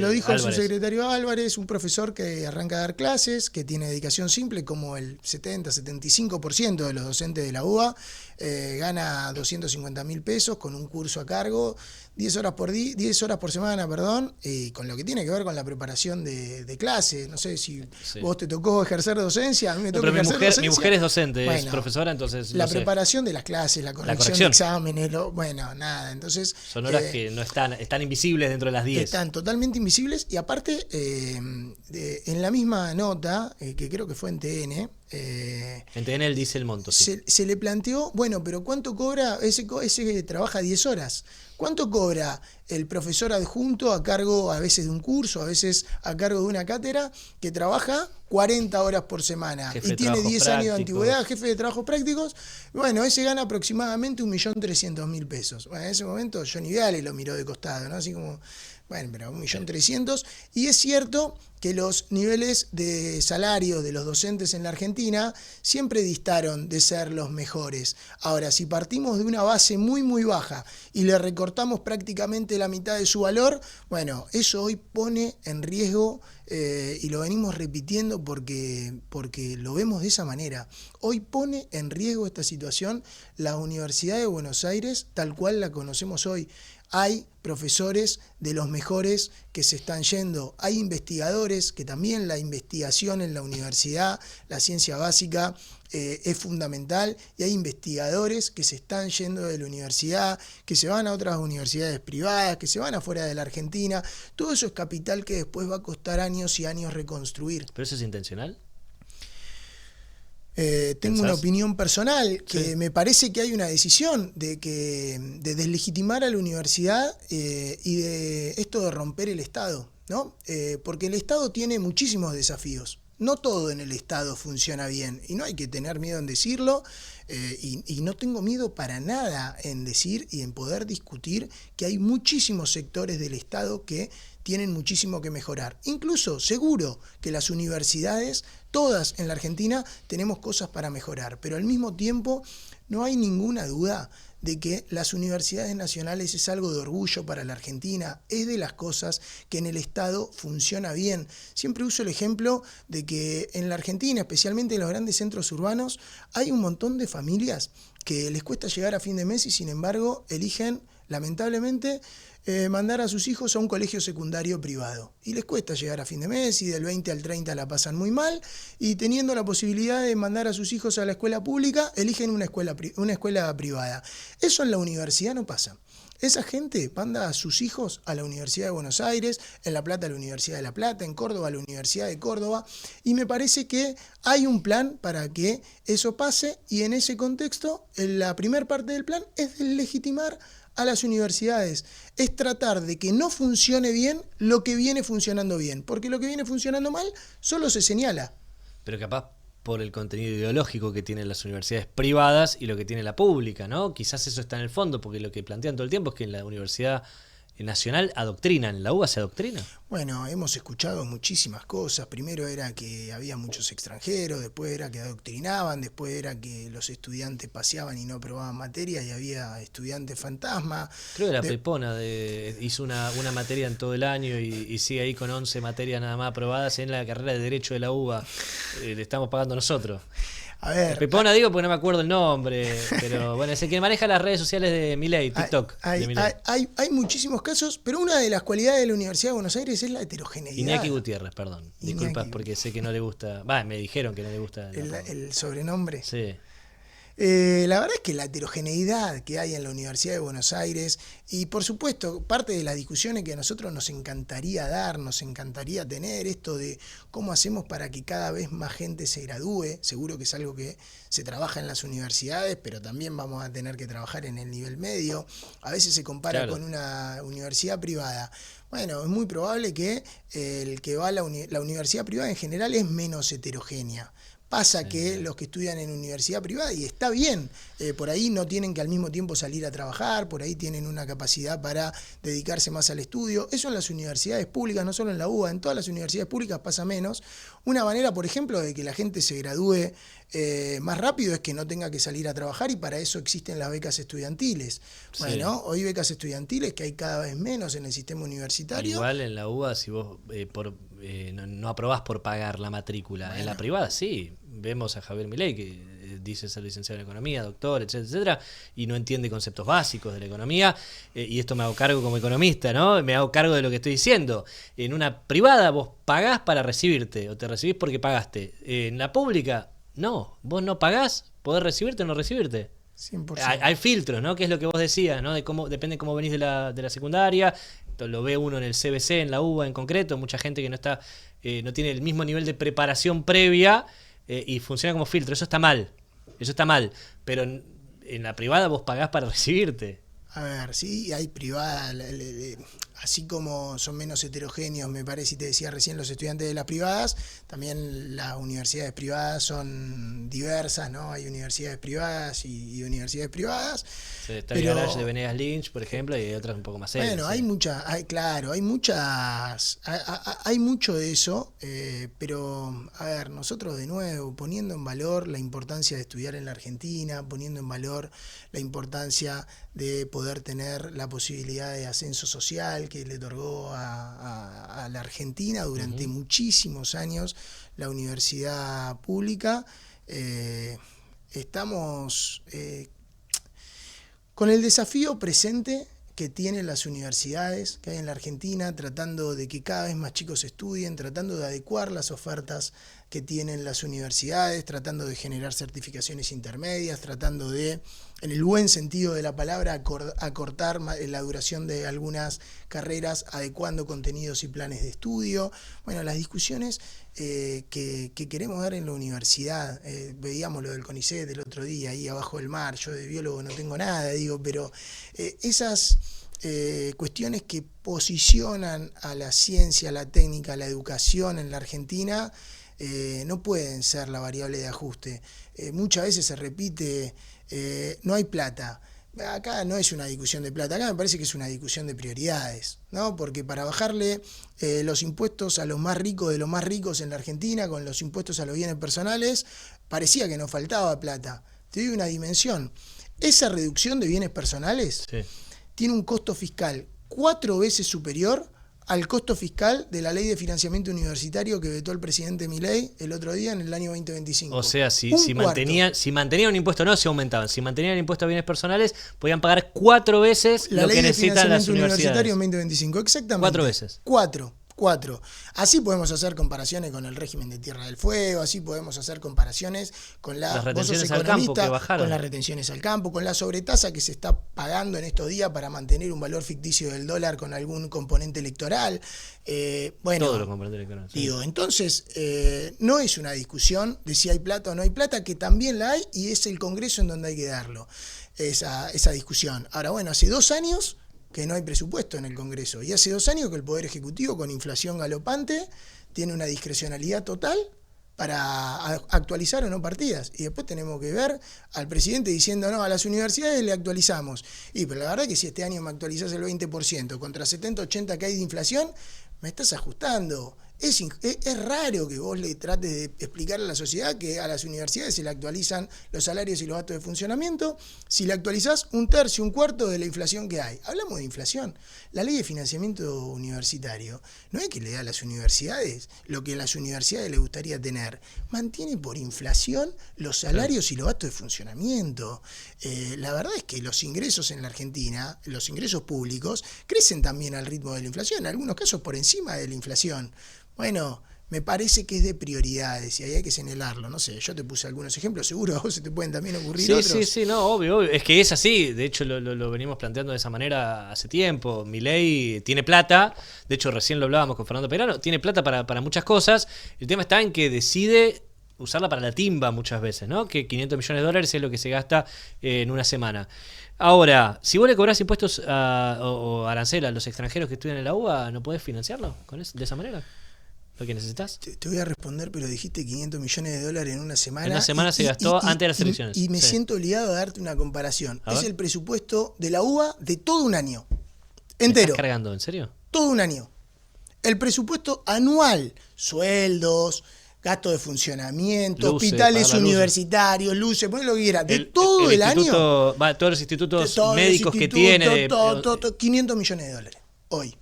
lo dijo el Álvarez. subsecretario Álvarez, un profesor que arranca a dar clases, que tiene dedicación simple, como el 70-75% de los docentes de la UBA, gana 250.000 pesos con un curso a cargo, 10 horas por semana, y con lo que tiene que ver con la preparación de clase. No sé si vos te tocó ejercer docencia, a mí me tocó ejercer docencia. Mi mujer es docente, bueno, es profesora, entonces la preparación de las clases, la corrección de exámenes, entonces... Son horas que no están invisibles dentro de las 10. Están totalmente invisibles y aparte, en la misma nota, que creo que fue en TN... en TN él dice el monto, sí. Se le planteó, bueno, pero ¿cuánto cobra ese que trabaja 10 horas? ¿Cuánto cobra el profesor adjunto a cargo a veces de un curso, a veces a cargo de una cátedra, que trabaja 40 horas por semana y tiene 10 años de antigüedad, jefe de trabajos prácticos? Bueno, ese gana aproximadamente 1.300.000 pesos. Bueno, en ese momento Johnny Viale lo miró de costado, ¿no? Así como... Bueno, pero 1.300.000, y es cierto que los niveles de salario de los docentes en la Argentina siempre distaron de ser los mejores. Ahora, si partimos de una base muy muy baja y le recortamos prácticamente la mitad de su valor, bueno, eso hoy pone en riesgo, y lo venimos repitiendo porque lo vemos de esa manera, hoy pone en riesgo esta situación la Universidad de Buenos Aires tal cual la conocemos hoy. Hay profesores de los mejores que se están yendo, hay investigadores que también la investigación en la universidad, la ciencia básica es fundamental, y hay investigadores que se están yendo de la universidad, que se van a otras universidades privadas, que se van afuera de la Argentina. Todo eso es capital que después va a costar años y años reconstruir. ¿Pero eso es intencional? Tengo una opinión personal, que me parece que hay una decisión de deslegitimar a la universidad y de esto de romper el Estado, ¿no? Porque el Estado tiene muchísimos desafíos. No todo en el Estado funciona bien y no hay que tener miedo en decirlo, y no tengo miedo para nada en decir y en poder discutir que hay muchísimos sectores del Estado que tienen muchísimo que mejorar. Incluso seguro que las universidades, todas en la Argentina, tenemos cosas para mejorar, pero al mismo tiempo no hay ninguna duda de que las universidades nacionales es algo de orgullo para la Argentina, es de las cosas que en el Estado funciona bien. Siempre uso el ejemplo de que en la Argentina, especialmente en los grandes centros urbanos, hay un montón de familias que les cuesta llegar a fin de mes y sin embargo eligen, lamentablemente, mandar a sus hijos a un colegio secundario privado. Y les cuesta llegar a fin de mes y del 20 al 30 la pasan muy mal, y teniendo la posibilidad de mandar a sus hijos a la escuela pública, eligen una escuela privada. Eso en la universidad no pasa. Esa gente manda a sus hijos a la Universidad de Buenos Aires, en La Plata a la Universidad de La Plata, en Córdoba a la Universidad de Córdoba, y me parece que hay un plan para que eso pase, y en ese contexto, la primera parte del plan es deslegitimar a las universidades, es tratar de que no funcione bien lo que viene funcionando bien, porque lo que viene funcionando mal solo se señala. Pero capaz por el contenido ideológico que tienen las universidades privadas y lo que tiene la pública, ¿no? Quizás eso está en el fondo, porque lo que plantean todo el tiempo es que en la universidad nacional adoctrinan, ¿en la UBA se adoctrina? Bueno, hemos escuchado muchísimas cosas. Primero era que había muchos extranjeros, después era que adoctrinaban, después era que los estudiantes paseaban y no aprobaban materias y había estudiantes fantasma. Creo que la Pepona hizo una materia en todo el año y sigue ahí con 11 materias nada más aprobadas en la carrera de Derecho de la UBA. Le estamos pagando nosotros. A ver. Pepona digo porque no me acuerdo el nombre, pero bueno, es el que maneja las redes sociales de Milei, TikTok. Hay muchísimos casos, pero una de las cualidades de la Universidad de Buenos Aires es la heterogeneidad. Iñaki Gutiérrez, perdón. Disculpas porque sé que no le gusta. Me dijeron que no le gusta el sobrenombre. Sí. La verdad es que la heterogeneidad que hay en la Universidad de Buenos Aires, y por supuesto, parte de las discusiones que a nosotros nos encantaría dar, nos encantaría tener, esto de cómo hacemos para que cada vez más gente se gradúe, seguro que es algo que se trabaja en las universidades, pero también vamos a tener que trabajar en el nivel medio. A veces se compara con una universidad privada. Bueno, es muy probable que el que va a la universidad privada en general es menos heterogénea. Pasa que los que estudian en universidad privada, y está bien, por ahí no tienen que al mismo tiempo salir a trabajar, por ahí tienen una capacidad para dedicarse más al estudio. Eso en las universidades públicas, no solo en la UBA, en todas las universidades públicas pasa menos. Una manera, por ejemplo, de que la gente se gradúe más rápido es que no tenga que salir a trabajar, y para eso existen las becas estudiantiles. Bueno, hoy becas estudiantiles que hay cada vez menos en el sistema universitario. Igual en la UBA, si vos no aprobás por pagar la matrícula, en la privada sí. Vemos a Javier Milei, que dice ser licenciado en economía, doctor, etcétera, etcétera, y no entiende conceptos básicos de la economía, y esto me hago cargo como economista, ¿no? Me hago cargo de lo que estoy diciendo. En una privada vos pagás para recibirte, o te recibís porque pagaste. En la pública, no, vos no pagás, podés recibirte o no recibirte. 100%. Hay filtros, ¿no? Que es lo que vos decías, ¿no? Depende cómo venís de la secundaria. Lo ve uno en el CBC, en la UBA en concreto, mucha gente que no tiene el mismo nivel de preparación previa, y funciona como filtro. Eso está mal, pero en la privada vos pagás para recibirte. A ver, sí, hay privadas, así como son menos heterogéneos, me parece, y te decía recién, los estudiantes de las privadas, también las universidades privadas son diversas, ¿no? Hay universidades privadas y universidades privadas. Sí, está el garage de Venegas Lynch, por ejemplo, y hay otras un poco más serias. Bueno, hay mucho de eso, pero, a ver, nosotros de nuevo, poniendo en valor la importancia de estudiar en la Argentina, poniendo en valor la importancia de poder tener la posibilidad de ascenso social que le otorgó a la Argentina durante muchísimos años la universidad pública. Estamos con el desafío presente que tienen las universidades que hay en la Argentina, tratando de que cada vez más chicos estudien, tratando de adecuar las ofertas que tienen las universidades, tratando de generar certificaciones intermedias, tratando de, en el buen sentido de la palabra, acortar la duración de algunas carreras, adecuando contenidos y planes de estudio. Bueno, las discusiones que queremos dar en la universidad, veíamos lo del CONICET el otro día, ahí abajo del mar, yo de biólogo no tengo nada, pero esas cuestiones que posicionan a la ciencia, a la técnica, a la educación en la Argentina, no pueden ser la variable de ajuste. Muchas veces se repite, no hay plata. Acá no es una discusión de plata, acá me parece que es una discusión de prioridades, ¿no? Porque para bajarle los impuestos a los más ricos de los más ricos en la Argentina, con los impuestos a los bienes personales, parecía que nos faltaba plata. Te doy una dimensión. Esa reducción de bienes personales tiene un costo fiscal 4 veces superior al costo fiscal de la ley de financiamiento universitario que vetó el presidente Milei el otro día en el año 2025. O sea, si mantenían un impuesto, no se aumentaban. Si mantenían el impuesto a bienes personales, podían pagar 4 veces lo que necesitan las universidades. La ley de financiamiento universitario en 2025, exactamente. 4 veces. 4. Así podemos hacer comparaciones con el régimen de Tierra del Fuego, así podemos hacer comparaciones con las retenciones al campo que bajaron, con las retenciones al campo, con la sobretasa que se está pagando en estos días para mantener un valor ficticio del dólar con algún componente electoral. Todos los componentes electorales. Digo, entonces, no es una discusión de si hay plata o no hay plata, que también la hay, y es el Congreso en donde hay que darlo, esa discusión. Ahora, bueno, hace 2 años que no hay presupuesto en el Congreso, y hace 2 años que el Poder Ejecutivo, con inflación galopante, tiene una discrecionalidad total para actualizar o no partidas, y después tenemos que ver al presidente diciendo, no, a las universidades le actualizamos, pero la verdad que si este año me actualizás el 20% contra 70-80 que hay de inflación, me estás ajustando Es raro que vos le trates de explicar a la sociedad que a las universidades se le actualizan los salarios y los gastos de funcionamiento si le actualizás un tercio, un cuarto de la inflación que hay. Hablamos de inflación. La ley de financiamiento universitario no es que le da a las universidades lo que a las universidades les gustaría tener. Mantiene por inflación los salarios y los gastos de funcionamiento. La verdad es que los ingresos en la Argentina, los ingresos públicos, crecen también al ritmo de la inflación, en algunos casos por encima de la inflación. Bueno, me parece que es de prioridades y ahí hay que señalarlo. No sé, yo te puse algunos ejemplos, seguro a vos se te pueden también ocurrir otros. Sí, no, obvio. Es que es así. De hecho, lo venimos planteando de esa manera hace tiempo. Milei tiene plata. De hecho, recién lo hablábamos con Fernando Peirano. Tiene plata para muchas cosas. El tema está en que decide usarla para la timba muchas veces, ¿no? Que 500 millones de dólares es lo que se gasta en una semana. Ahora, si vos le cobrás impuestos o arancel a los extranjeros que estudian en la UBA, ¿no podés financiarlo de esa manera? ¿Lo que necesitas? Te voy a responder, pero dijiste 500 millones de dólares en una semana. En una semana se gastó antes de las elecciones. Y me siento obligado a darte una comparación. Es el presupuesto de la UBA de todo un año. Entero. ¿Me estás cargando? ¿En serio? Todo un año. El presupuesto anual. Sueldos, gasto de funcionamiento, luces, hospitales universitarios, luces, poné lo que quieras. De todo el año. Todos los institutos médicos que tiene. Todo, 500 millones de dólares. Hoy.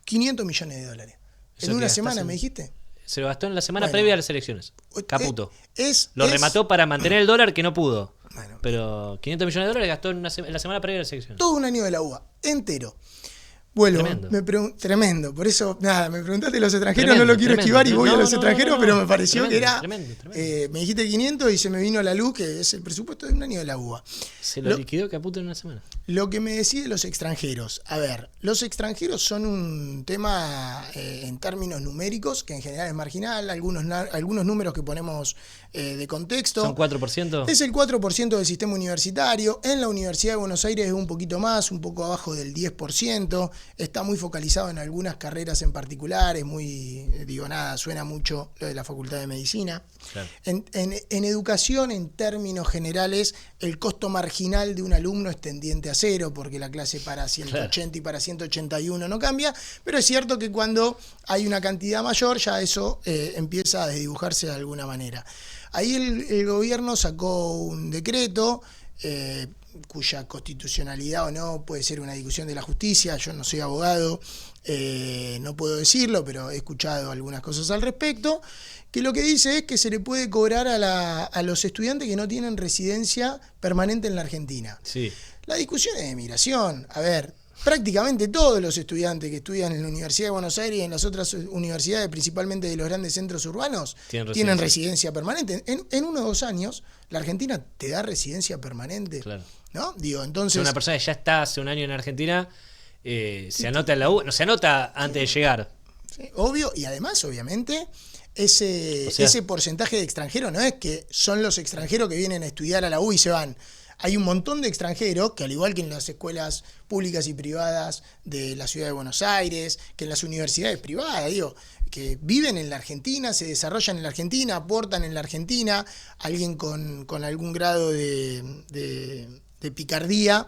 500 millones de dólares. ¿En una semana me dijiste? Se lo gastó en la semana previa a las elecciones. Caputo. Lo remató para mantener el dólar que no pudo. Bueno, pero 500 millones de dólares gastó en la semana previa a las elecciones. Todo un año de la UBA, entero. Bueno, tremendo. Por eso, nada, me preguntaste de los extranjeros, no lo quiero esquivar y voy a los extranjeros, pero me pareció que era. Me dijiste 500 y se me vino a la luz que es el presupuesto de un año de la UBA. Se lo liquidó Caputo en una semana. Lo que me decís de los extranjeros. A ver, los extranjeros son un tema en términos numéricos, que en general es marginal. Algunos números que ponemos de contexto. ¿Son 4%? Es el 4% del sistema universitario. En la Universidad de Buenos Aires es un poquito más, un poco abajo del 10%. Está muy focalizado en algunas carreras en particular, es muy, suena mucho lo de la Facultad de Medicina. Claro. En educación, en términos generales, el costo marginal de un alumno es tendiente a cero, porque la clase para 180 y para 181 no cambia, pero es cierto que cuando hay una cantidad mayor, ya eso empieza a desdibujarse de alguna manera. Ahí el gobierno sacó un decreto, cuya constitucionalidad o no puede ser una discusión de la justicia. Yo no soy abogado, no puedo decirlo, pero he escuchado algunas cosas al respecto, que lo que dice es que se le puede cobrar a los estudiantes que no tienen residencia permanente en la Argentina. Sí. La discusión es de migración. A ver, prácticamente todos los estudiantes que estudian en la Universidad de Buenos Aires y en las otras universidades, principalmente de los grandes centros urbanos, tienen residencia permanente. En 1 o 2 años, la Argentina te da residencia permanente. Claro. ¿No? Entonces. Si una persona que ya está hace un año en Argentina, se anota en la U, no se anota antes de llegar. Sí, obvio, y además, obviamente, ese porcentaje de extranjeros no es que son los extranjeros que vienen a estudiar a la U y se van. Hay un montón de extranjeros que, al igual que en las escuelas públicas y privadas de la ciudad de Buenos Aires, que en las universidades privadas, que viven en la Argentina, se desarrollan en la Argentina, aportan en la Argentina, alguien con algún grado de picardía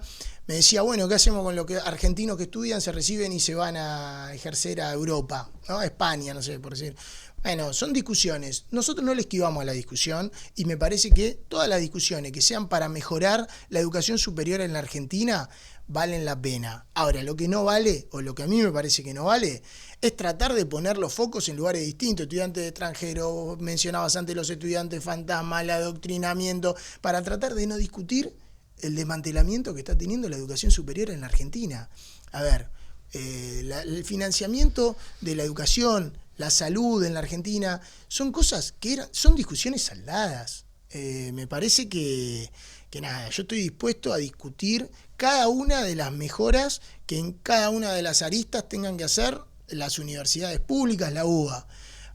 me decía, bueno, ¿qué hacemos con los argentinos que estudian, se reciben y se van a ejercer a Europa, ¿no? A España, no sé, por decir? Bueno, son discusiones. Nosotros no le esquivamos a la discusión y me parece que todas las discusiones que sean para mejorar la educación superior en la Argentina valen la pena. Ahora, lo que no vale, o lo que a mí me parece que no vale, es tratar de poner los focos en lugares distintos. Estudiantes extranjeros, mencionabas antes los estudiantes fantasma, el adoctrinamiento, para tratar de no discutir el desmantelamiento que está teniendo la educación superior en la Argentina. A ver, el financiamiento de la educación, la salud en la Argentina, son cosas son discusiones saldadas. Me parece que nada, yo estoy dispuesto a discutir cada una de las mejoras que en cada una de las aristas tengan que hacer las universidades públicas, la UBA.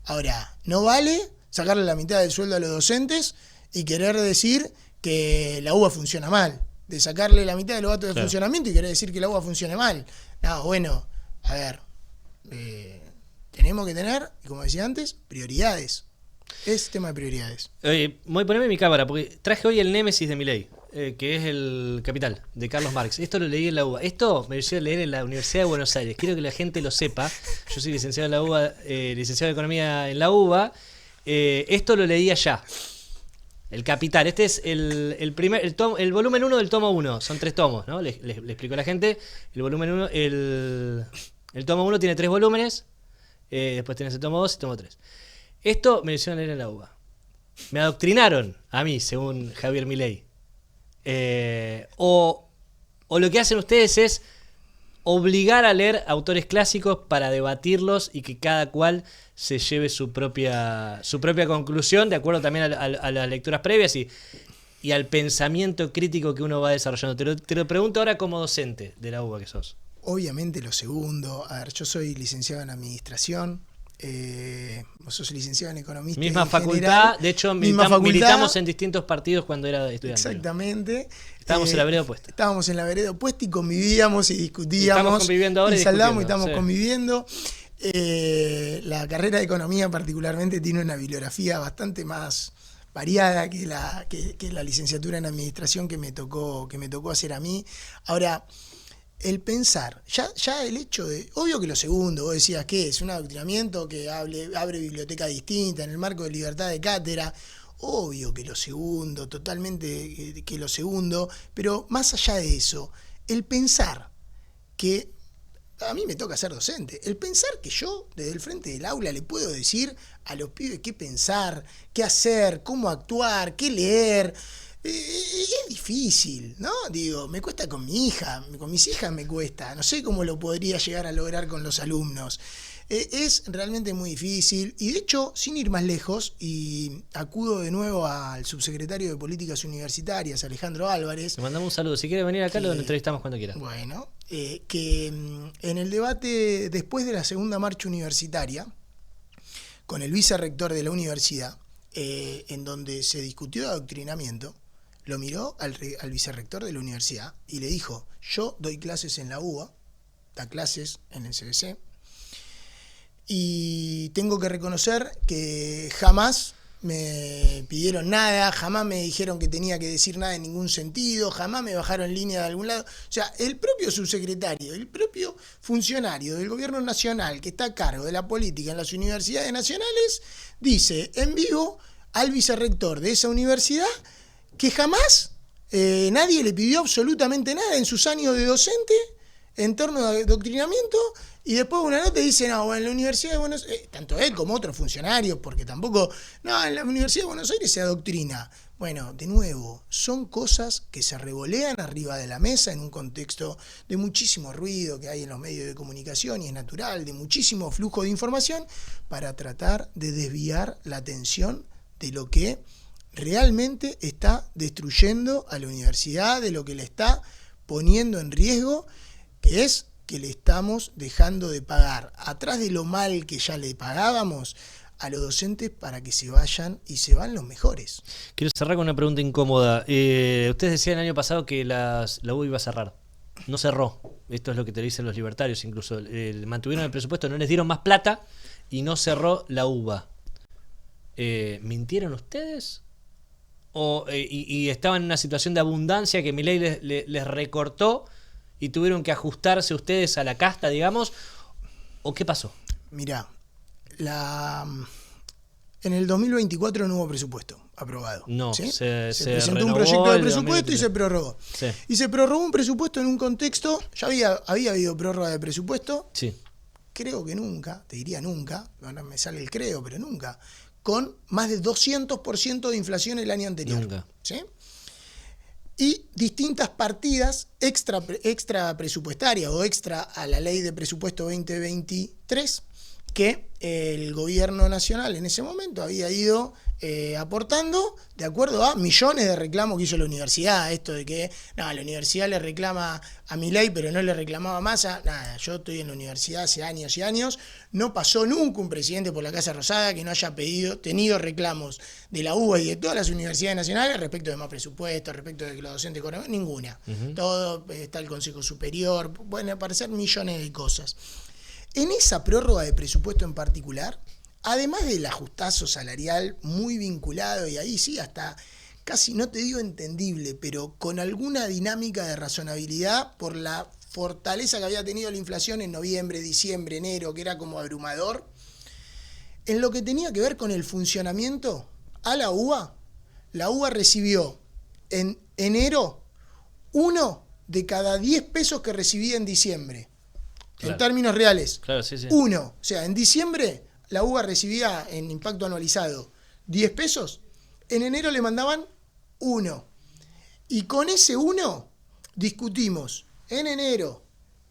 Ahora, no vale sacarle la mitad del sueldo a los docentes y querer decir que la UBA funciona mal, de sacarle la mitad de los gastos de funcionamiento y querer decir que la UBA funcione mal. No, bueno, a ver, tenemos que tener, como decía antes, prioridades. Es tema de prioridades. Voy a ponerme mi cámara, porque traje hoy el némesis de Milei. que es el Capital, de Carlos Marx. Esto lo leí en la UBA. Esto me lo hicieron leer en la Universidad de Buenos Aires. Quiero que la gente lo sepa. Yo soy licenciado en la UBA, licenciado en Economía en la UBA. Esto lo leí allá. El Capital. Este es el volumen 1 del tomo 1. Son 3 tomos, ¿no? Le explico a la gente. El volumen 1, el tomo 1 tiene 3 volúmenes. Después tienes el tomo 2 y el tomo 3. Esto me lo hicieron leer en la UBA. Me adoctrinaron a mí, según Javier Milei. O lo que hacen ustedes es obligar a leer autores clásicos para debatirlos y que cada cual se lleve su propia conclusión, de acuerdo también a las lecturas previas y al pensamiento crítico que uno va desarrollando. Te lo pregunto ahora como docente de la UBA que sos. Obviamente lo segundo. A ver, yo soy licenciado en Administración. Vos sos licenciado en Economía. Misma facultad, de hecho militamos en distintos partidos cuando era estudiante. Exactamente. Estábamos en la vereda opuesta. Estábamos en la vereda opuesta y convivíamos y discutíamos. Estamos conviviendo ahora y saldamos y estamos sí. conviviendo. La carrera de Economía particularmente tiene una bibliografía bastante más variada que la licenciatura en Administración que me tocó hacer a mí. Ahora, el pensar, ya el hecho de, obvio que lo segundo, vos decías que es un adoctrinamiento que abre biblioteca distinta en el marco de libertad de cátedra, obvio que lo segundo, totalmente que lo segundo, pero más allá de eso, el pensar que, a mí me toca ser docente, el pensar que yo desde el frente del aula le puedo decir a los pibes qué pensar, qué hacer, cómo actuar, qué leer. Es difícil, ¿no? Digo, me cuesta con mi hija, con mis hijas me cuesta, no sé cómo lo podría llegar a lograr con los alumnos. Es realmente muy difícil y de hecho, sin ir más lejos, y acudo de nuevo al subsecretario de Políticas Universitarias, Alejandro Álvarez. Le mandamos un saludo, si quiere venir acá lo entrevistamos cuando quiera. Bueno, que en el debate después de la segunda marcha universitaria, con el vicerrector de la universidad, en donde se discutió de adoctrinamiento, lo miró al vicerrector de la universidad y le dijo: yo doy clases en la UBA, da clases en el CBC, y tengo que reconocer que jamás me pidieron nada, jamás me dijeron que tenía que decir nada en ningún sentido, jamás me bajaron línea de algún lado. O sea, el propio subsecretario, el propio funcionario del gobierno nacional que está a cargo de la política en las universidades nacionales, dice en vivo al vicerrector de esa universidad que jamás nadie le pidió absolutamente nada en sus años de docente en torno a adoctrinamiento, y después una nota dice, no, bueno, en la Universidad de Buenos Aires, tanto él como otros funcionarios, porque tampoco, no, en la Universidad de Buenos Aires se adoctrina. Bueno, de nuevo, son cosas que se revolean arriba de la mesa en un contexto de muchísimo ruido que hay en los medios de comunicación, y es natural, de muchísimo flujo de información, para tratar de desviar la atención de lo que realmente está destruyendo a la universidad, de lo que le está poniendo en riesgo, que es que le estamos dejando de pagar, atrás de lo mal que ya le pagábamos, a los docentes para que se vayan y se van los mejores. Quiero cerrar con una pregunta incómoda. Ustedes decían el año pasado que la UBA iba a cerrar. No cerró. Esto es lo que te dicen los libertarios incluso. Mantuvieron el presupuesto, no les dieron más plata y no cerró la UBA. ¿Mintieron ustedes? ¿Y estaban en una situación de abundancia que Milei les recortó y tuvieron que ajustarse ustedes a la casta, digamos? ¿O qué pasó? Mirá, en el 2024 no hubo presupuesto aprobado. No, ¿sí? se presentó un proyecto de presupuesto y se prorrogó. Sí. Y se prorrogó un presupuesto en un contexto, ya había habido prórroga de presupuesto, sí. Creo que nunca, te diría nunca, no me sale el creo, pero nunca, con más de 200% de inflación el año anterior. Nunca. ¿Sí? Y distintas partidas extra presupuestarias o extra a la ley de presupuesto 2023 que el gobierno nacional en ese momento había ido aportando de acuerdo a millones de reclamos que hizo la universidad. Esto de que la universidad le reclama a Milei pero no le reclamaba a Massa. Nada, yo estoy en la universidad hace años y años, no pasó nunca un presidente por la Casa Rosada que no haya tenido reclamos de la UBA y de todas las universidades nacionales respecto de más presupuesto, respecto de que los docentes económicos, ninguna. Todo está el Consejo Superior, pueden aparecer millones de cosas. En esa prórroga de presupuesto en particular, además del ajustazo salarial muy vinculado, y ahí sí hasta casi no te digo entendible, pero con alguna dinámica de razonabilidad por la fortaleza que había tenido la inflación en noviembre, diciembre, enero, que era como abrumador. En lo que tenía que ver con el funcionamiento, a la UBA recibió en enero 1 de cada 10 pesos que recibía en diciembre. Claro. En términos reales. Claro, sí. 1. O sea, en diciembre la UBA recibía en impacto anualizado 10 pesos. En enero le mandaban 1. Y con ese 1 discutimos en enero,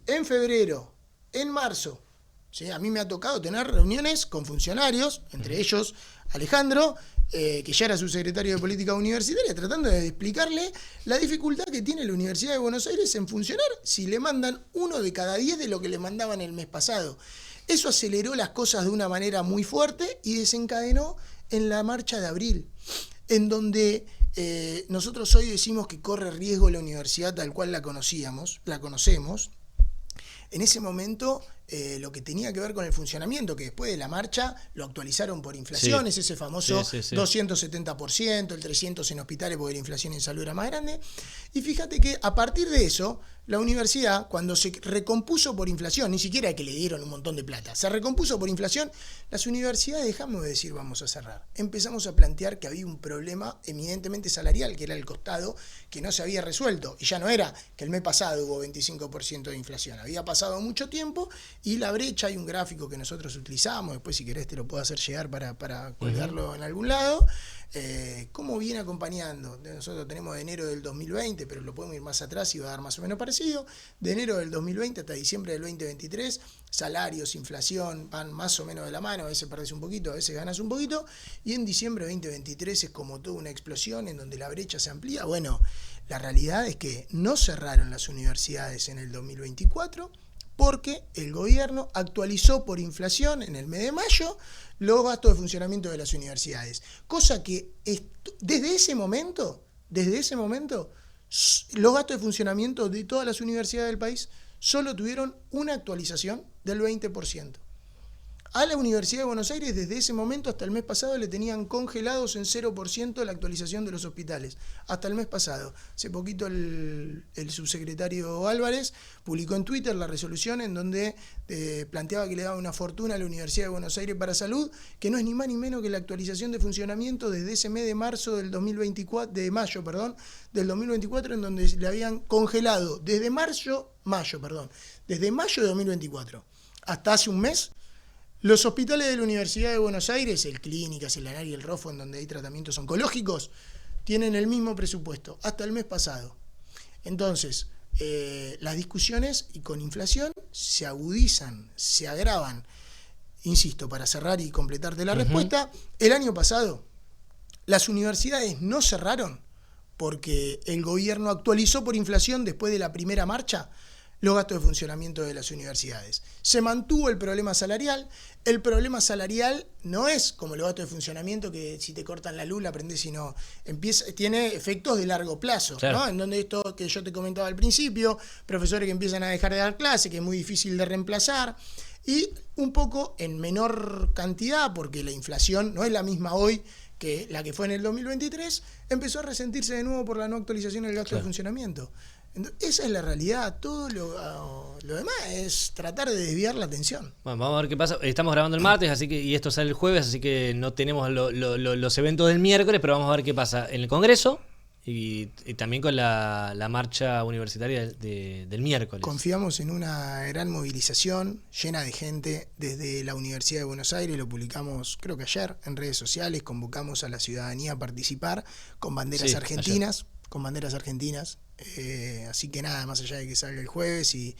en febrero, en marzo. ¿Sí? A mí me ha tocado tener reuniones con funcionarios, entre ellos Alejandro, que ya era subsecretario de Política Universitaria, tratando de explicarle la dificultad que tiene la Universidad de Buenos Aires en funcionar si le mandan 1 de cada 10 de lo que le mandaban el mes pasado. Eso aceleró las cosas de una manera muy fuerte y desencadenó en la marcha de abril, en donde nosotros hoy decimos que corre riesgo la universidad tal cual la conocemos. En ese momento, lo que tenía que ver con el funcionamiento, que después de la marcha lo actualizaron por inflaciones, ese famoso 270%, el 300% en hospitales porque la inflación en salud era más grande. Y fíjate que a partir de eso, la universidad, cuando se recompuso por inflación, ni siquiera que le dieron un montón de plata, se recompuso por inflación, las universidades dejamos de decir vamos a cerrar. Empezamos a plantear que había un problema eminentemente salarial, que era el costado, que no se había resuelto. Y ya no era que el mes pasado hubo 25% de inflación, había pasado mucho tiempo y la brecha, hay un gráfico que nosotros utilizamos, después si querés te lo puedo hacer llegar para colgarlo en algún lado, cómo viene acompañando. Nosotros tenemos de enero del 2020, pero lo podemos ir más atrás y va a dar más o menos parecido. De enero del 2020 hasta diciembre del 2023, salarios, inflación van más o menos de la mano, a veces perdés un poquito, a veces ganas un poquito, y en diciembre del 2023 es como toda una explosión en donde la brecha se amplía. Bueno, la realidad es que no cerraron las universidades en el 2024 porque el gobierno actualizó por inflación en el mes de mayo los gastos de funcionamiento de las universidades. Cosa que desde ese momento, los gastos de funcionamiento de todas las universidades del país solo tuvieron una actualización del 20%. A la Universidad de Buenos Aires desde ese momento hasta el mes pasado le tenían congelados en 0% la actualización de los hospitales. Hasta el mes pasado. Hace poquito el subsecretario Álvarez publicó en Twitter la resolución en donde planteaba que le daba una fortuna a la Universidad de Buenos Aires para salud, que no es ni más ni menos que la actualización de funcionamiento desde ese mes de marzo del 2024, del 2024, en donde le habían congelado desde mayo de 2024 hasta hace un mes. Los hospitales de la Universidad de Buenos Aires, el Clínicas, el ANAR y el ROFO, en donde hay tratamientos oncológicos, tienen el mismo presupuesto hasta el mes pasado. Entonces, las discusiones y con inflación se agudizan, se agravan. Insisto, para cerrar y completarte la respuesta, el año pasado las universidades no cerraron porque el gobierno actualizó por inflación después de la primera marcha los gastos de funcionamiento de las universidades. Se mantuvo el problema salarial. El problema salarial no es como los gastos de funcionamiento que si te cortan la luz la prendés y no tiene efectos de largo plazo, claro, ¿no? En donde esto que yo te comentaba al principio, profesores que empiezan a dejar de dar clase, que es muy difícil de reemplazar, y un poco en menor cantidad, porque la inflación no es la misma hoy que la que fue en el 2023, empezó a resentirse de nuevo por la no actualización del gasto de funcionamiento. Esa es la realidad. Todo lo demás es tratar de desviar la atención. Bueno, vamos a ver qué pasa. Estamos grabando el martes y esto sale el jueves, así que no tenemos los eventos del miércoles, pero vamos a ver qué pasa en el Congreso y también con la marcha universitaria del miércoles. Confiamos en una gran movilización llena de gente desde la Universidad de Buenos Aires. Lo publicamos creo que ayer en redes sociales. Convocamos a la ciudadanía a participar con banderas argentinas. Ayer. Con banderas argentinas, así que nada, más allá de que salga el jueves y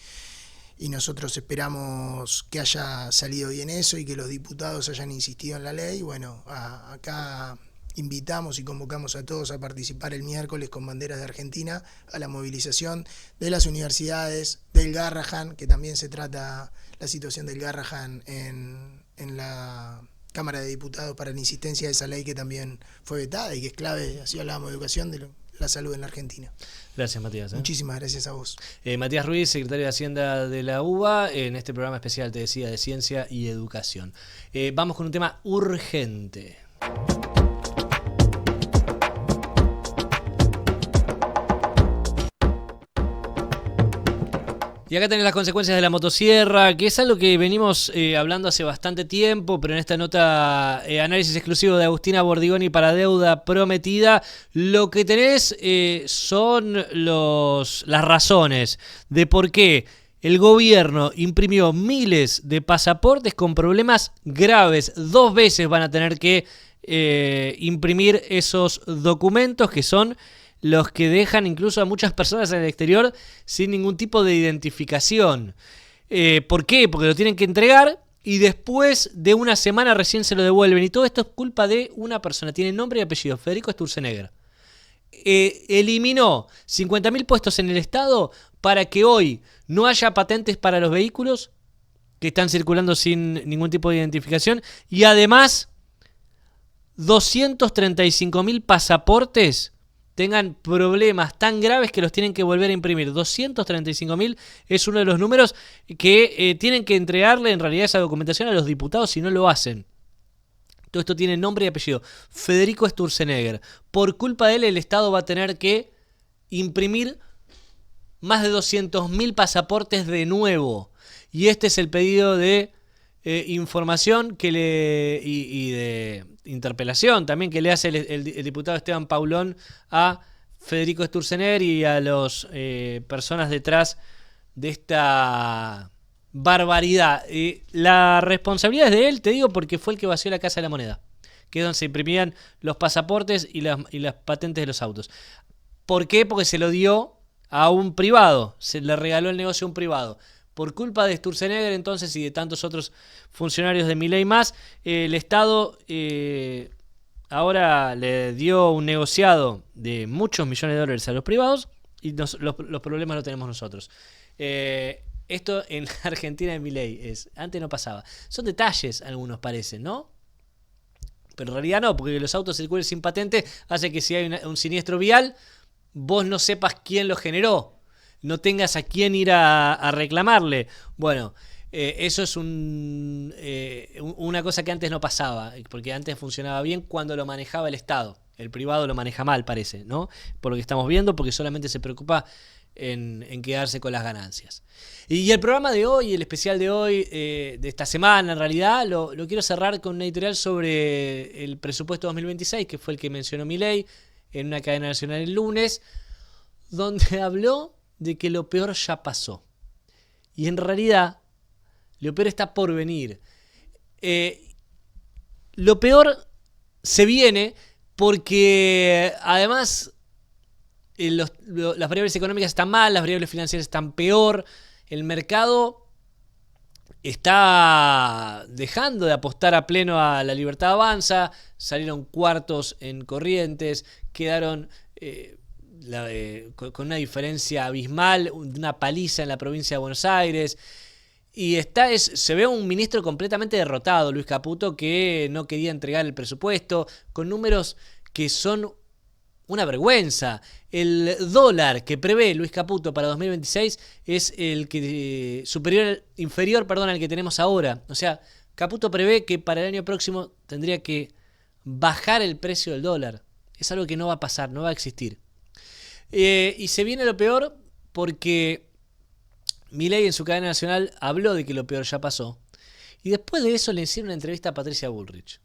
nosotros esperamos que haya salido bien eso y que los diputados hayan insistido en la ley. Bueno, acá invitamos y convocamos a todos a participar el miércoles con banderas de Argentina a la movilización de las universidades, del Garrahan, que también se trata la situación del Garrahan en la Cámara de Diputados para la insistencia de esa ley que también fue vetada y que es clave, así hablábamos de educación, de la salud en la Argentina. Gracias, Matías. Muchísimas gracias a vos. Matías Ruiz, secretario de Hacienda de la UBA, en este programa especial, te decía, de ciencia y educación. Vamos con un tema urgente. Y acá tenés las consecuencias de la motosierra, que es algo que venimos hablando hace bastante tiempo, pero en esta nota, análisis exclusivo de Agustina Bordigoni para Deuda Prometida, lo que tenés son las razones de por qué el gobierno imprimió miles de pasaportes con problemas graves. 2 veces van a tener que imprimir esos documentos, que son los que dejan incluso a muchas personas en el exterior sin ningún tipo de identificación. ¿Por qué? Porque lo tienen que entregar y después de una semana recién se lo devuelven. Y todo esto es culpa de una persona. Tiene nombre y apellido: Federico Sturzenegger. Eliminó 50.000 puestos en el Estado para que hoy no haya patentes para los vehículos que están circulando sin ningún tipo de identificación. Y además, 235.000 pasaportes tengan problemas tan graves que los tienen que volver a imprimir. 235.000 es uno de los números que tienen que entregarle en realidad esa documentación a los diputados si no lo hacen. Todo esto tiene nombre y apellido: Federico Sturzenegger. Por culpa de él, el Estado va a tener que imprimir más de 200.000 pasaportes de nuevo. Y este es el pedido de información que y de interpelación también que le hace el diputado Esteban Paulón a Federico Sturzenegger y a las personas detrás de esta barbaridad. La responsabilidad es de él, te digo, porque fue el que vació la Casa de la Moneda, que es donde se imprimían los pasaportes y las patentes de los autos. ¿Por qué? Porque se lo dio a un privado, se le regaló el negocio a un privado. Por culpa de Sturzenegger, entonces, y de tantos otros funcionarios de Milei más, el Estado ahora le dio un negociado de muchos millones de dólares a los privados y los problemas los tenemos nosotros. Esto en Argentina de Milei antes no pasaba. Son detalles, algunos parecen, ¿no? Pero en realidad no, porque los autos circulen sin patente hace que si hay un siniestro vial, vos no sepas quién lo generó, no tengas a quién ir a reclamarle. Bueno, eso es una cosa que antes no pasaba, porque antes funcionaba bien cuando lo manejaba el Estado. El privado lo maneja mal, parece, ¿no? Por lo que estamos viendo, porque solamente se preocupa en quedarse con las ganancias. Y el programa de hoy, el especial de hoy, de esta semana, en realidad, lo quiero cerrar con una editorial sobre el presupuesto 2026, que fue el que mencionó Milei en una cadena nacional el lunes, donde habló de que lo peor ya pasó. Y en realidad, lo peor está por venir. Lo peor se viene porque además las variables económicas están mal, las variables financieras están peor, el mercado está dejando de apostar a pleno a la libertad avanza, salieron cuartos en Corrientes, quedaron con una diferencia abismal, una paliza en la provincia de Buenos Aires. Y se ve un ministro completamente derrotado, Luis Caputo, que no quería entregar el presupuesto, con números que son una vergüenza. El dólar que prevé Luis Caputo para 2026 es el que inferior al que tenemos ahora. O sea, Caputo prevé que para el año próximo tendría que bajar el precio del dólar. Es algo que no va a pasar, no va a existir. Y se viene lo peor porque Milei en su cadena nacional habló de que lo peor ya pasó. Y después de eso le hicieron una entrevista a Patricia Bullrich.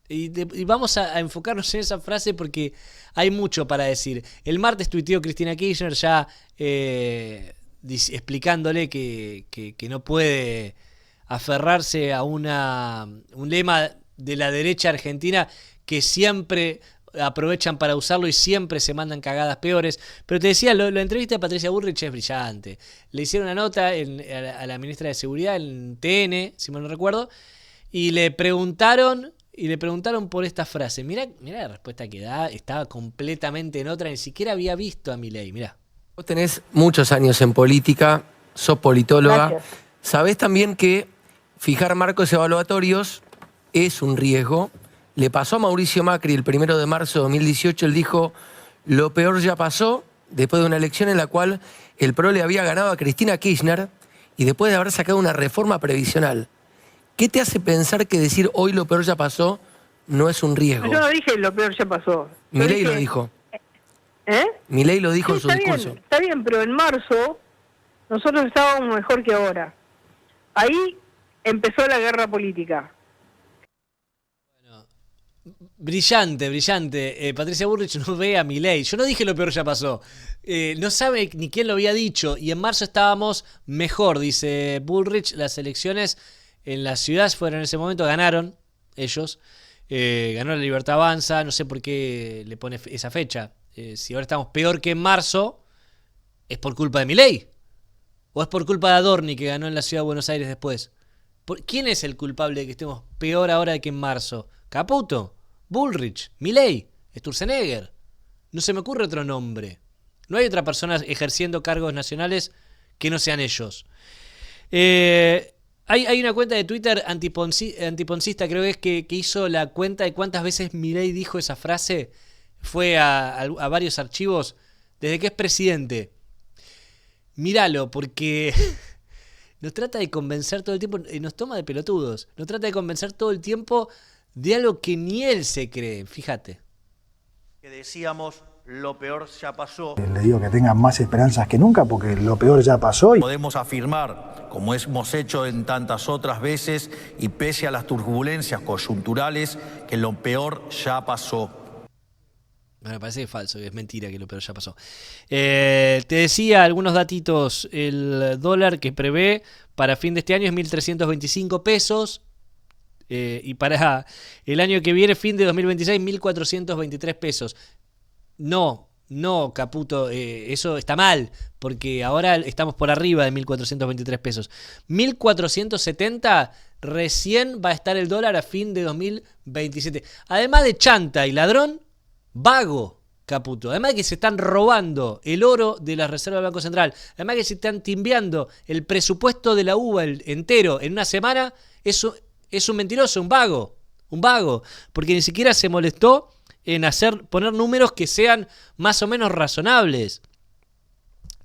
Y vamos a enfocarnos en esa frase porque hay mucho para decir. El martes tuiteó Cristina Kirchner ya explicándole que no puede aferrarse a un lema de la derecha argentina que siempre aprovechan para usarlo y siempre se mandan cagadas peores. Pero te decía, la entrevista de Patricia Bullrich es brillante. Le hicieron una nota a la ministra de Seguridad en TN, si mal no recuerdo, y le preguntaron por esta frase. Mirá la respuesta que da, estaba completamente en otra, ni siquiera había visto a Milei, mirá. Vos tenés muchos años en política, sos politóloga. Gracias. Sabés también que fijar marcos evaluatorios es un riesgo. Le pasó a Mauricio Macri el 1 de marzo de 2018, él dijo, lo peor ya pasó, después de una elección en la cual el PRO le había ganado a Cristina Kirchner y después de haber sacado una reforma previsional. ¿Qué te hace pensar que decir hoy lo peor ya pasó no es un riesgo? Yo no dije lo peor ya pasó. Milei lo dijo. ¿Eh? Milei lo dijo sí, en su discurso. Está bien, pero en marzo nosotros estábamos mejor que ahora. Ahí empezó la guerra política. Brillante, brillante. Patricia Bullrich no ve a Milei. Yo no dije lo peor ya pasó. No sabe ni quién lo había dicho. Y en marzo estábamos mejor, dice Bullrich. Las elecciones en la ciudad fueron en ese momento, ganaron ellos. Ganó la Libertad Avanza. No sé por qué le pone esa fecha. Si ahora estamos peor que en marzo, ¿es por culpa de Milei? ¿O es por culpa de Adorni, que ganó en la ciudad de Buenos Aires después? ¿Quién es el culpable de que estemos peor ahora que en marzo? ¿Caputo? ¿Bullrich? ¿Milei? ¿Sturzenegger? No se me ocurre otro nombre. No hay otra persona ejerciendo cargos nacionales que no sean ellos. Hay una cuenta de Twitter antiponcista, creo que es que hizo la cuenta de cuántas veces Milei dijo esa frase. Fue a varios archivos desde que es presidente. Míralo, porque nos trata de convencer todo el tiempo, nos toma de pelotudos. Nos trata de convencer todo el tiempo de algo que ni él se cree, fíjate. Que decíamos, lo peor ya pasó. Le digo que tengan más esperanzas que nunca porque lo peor ya pasó. Podemos afirmar, como hemos hecho en tantas otras veces, y pese a las turbulencias coyunturales, que lo peor ya pasó. Me parece que es falso, que es mentira que lo peor ya pasó. Te decía algunos datitos. El dólar que prevé para fin de este año es 1.325 pesos. Y para el año que viene, fin de 2026, 1.423 pesos. No, Caputo, eso está mal, porque ahora estamos por arriba de 1.423 pesos. 1.470 recién va a estar el dólar a fin de 2027. Además de chanta y ladrón, vago, Caputo. Además de que se están robando el oro de la reserva del Banco Central. Además de que se están timbiando el presupuesto de la UBA entero en una semana. Eso es un mentiroso, un vago. Porque ni siquiera se molestó en poner números que sean más o menos razonables.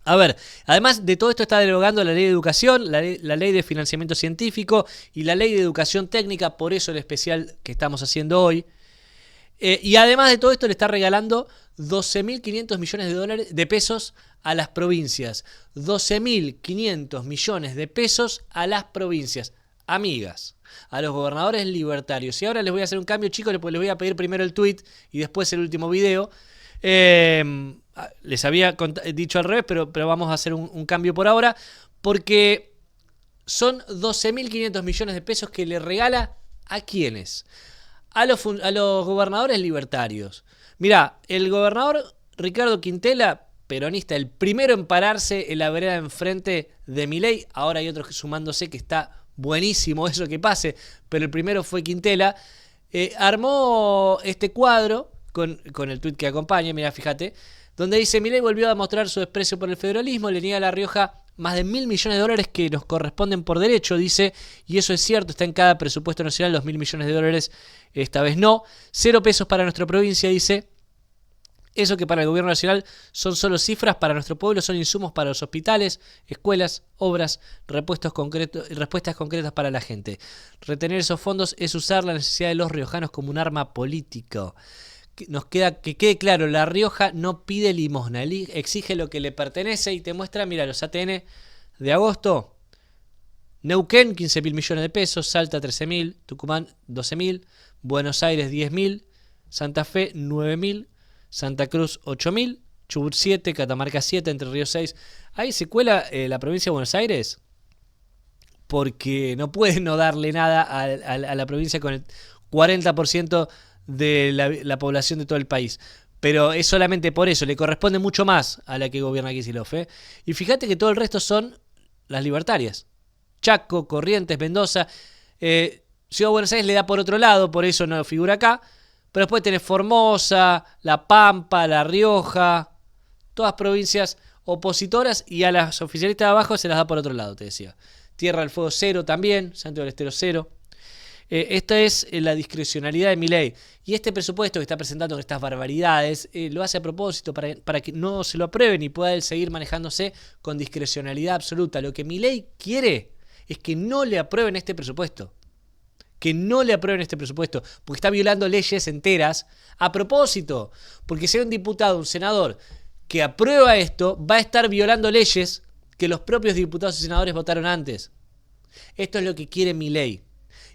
A ver, además de todo esto está derogando la ley de educación, la ley de financiamiento científico y la ley de educación técnica. Por eso el especial que estamos haciendo hoy. Y además de todo esto le está regalando 12.500 millones de pesos a las provincias. 12.500 millones de pesos a las provincias. Amigas, a los gobernadores libertarios. Y ahora les voy a hacer un cambio, chicos, les voy a pedir primero el tweet y después el último video. Les había dicho al revés, pero vamos a hacer un cambio por ahora. Porque son 12.500 millones de pesos que le regala ¿a quiénes? A los gobernadores libertarios. Mirá, el gobernador Ricardo Quintela, peronista, el primero en pararse en la vereda enfrente de Milei. Ahora hay otros que sumándose, que está buenísimo eso que pase, pero el primero fue Quintela. Armó este cuadro con el tuit que acompaña, mirá, fíjate, donde dice: Milei volvió a mostrar su desprecio por el federalismo, le niega a La Rioja más de 1.000 millones de dólares que nos corresponden por derecho, dice, y eso es cierto, está en cada presupuesto nacional, los 1.000 millones de dólares, esta vez no. 0 pesos para nuestra provincia, dice. Eso que para el gobierno nacional son solo cifras, para nuestro pueblo son insumos para los hospitales, escuelas, obras, respuestas concretas para la gente. Retener esos fondos es usar la necesidad de los riojanos como un arma político. Que quede claro, La Rioja no pide limosna, exige lo que le pertenece y te muestra, mira, los ATN de agosto. Neuquén, 15.000 millones de pesos, Salta 13.000, Tucumán 12.000, Buenos Aires 10.000, Santa Fe 9.000, Santa Cruz 8.000, Chubut 7, Catamarca 7, Entre Ríos 6. Ahí se cuela la provincia de Buenos Aires porque no puede no darle nada a la provincia con el 40% de la población de todo el país. Pero es solamente por eso, le corresponde mucho más a la que gobierna Kicillof. Y fíjate que todo el resto son las libertarias. Chaco, Corrientes, Mendoza. Ciudad de Buenos Aires le da por otro lado, por eso no figura acá. Pero después tenés Formosa, La Pampa, La Rioja, todas provincias opositoras, y a las oficialistas de abajo se las da por otro lado, te decía. Tierra del Fuego 0 también, Santiago del Estero 0. Esta es la discrecionalidad de Milei. Y este presupuesto que está presentando con estas barbaridades lo hace a propósito para que no se lo aprueben y pueda él seguir manejándose con discrecionalidad absoluta. Lo que Milei quiere es que no le aprueben este presupuesto. Que no le aprueben este presupuesto, porque está violando leyes enteras a propósito. Porque si hay un diputado, un senador que aprueba esto, va a estar violando leyes que los propios diputados y senadores votaron antes. Esto es lo que quiere Milei.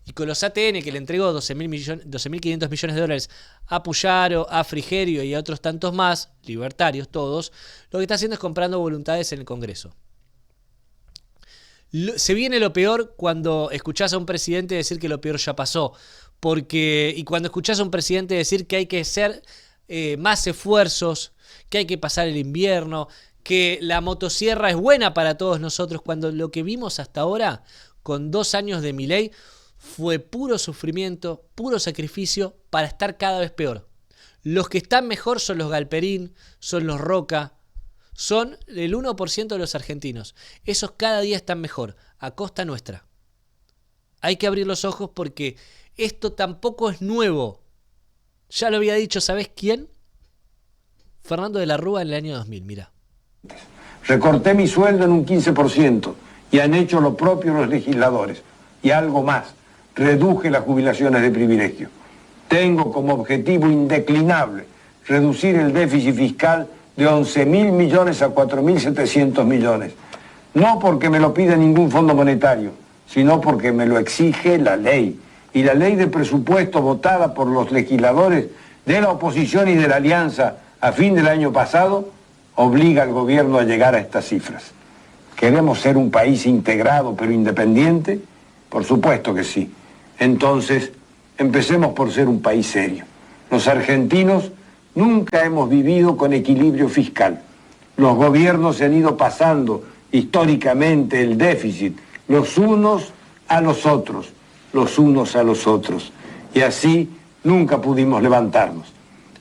Y con los ATN, que le entregó 12.500 millones de dólares a Puyaro, a Frigerio y a otros tantos más, libertarios todos, lo que está haciendo es comprando voluntades en el Congreso. Se viene lo peor cuando escuchás a un presidente decir que lo peor ya pasó. Y cuando escuchás a un presidente decir que hay que hacer más esfuerzos, que hay que pasar el invierno, que la motosierra es buena para todos nosotros, cuando lo que vimos hasta ahora, con 2 años de Milei, fue puro sufrimiento, puro sacrificio para estar cada vez peor. Los que están mejor son los Galperín, son los Roca, son el 1% de los argentinos. Esos cada día están mejor, a costa nuestra. Hay que abrir los ojos porque esto tampoco es nuevo. Ya lo había dicho, ¿sabés quién? Fernando de la Rúa en el año 2000, mira. Recorté mi sueldo en un 15% y han hecho lo propio los legisladores. Y algo más, reduje las jubilaciones de privilegio. Tengo como objetivo indeclinable reducir el déficit fiscal de 11.000 millones a 4.700 millones. No porque me lo pida ningún fondo monetario, sino porque me lo exige la ley. Y la ley de presupuesto votada por los legisladores de la oposición y de la alianza a fin del año pasado obliga al gobierno a llegar a estas cifras. ¿Queremos ser un país integrado pero independiente? Por supuesto que sí. Entonces, empecemos por ser un país serio. Los argentinos nunca hemos vivido con equilibrio fiscal. Los gobiernos se han ido pasando históricamente el déficit los unos a los otros, y así nunca pudimos levantarnos.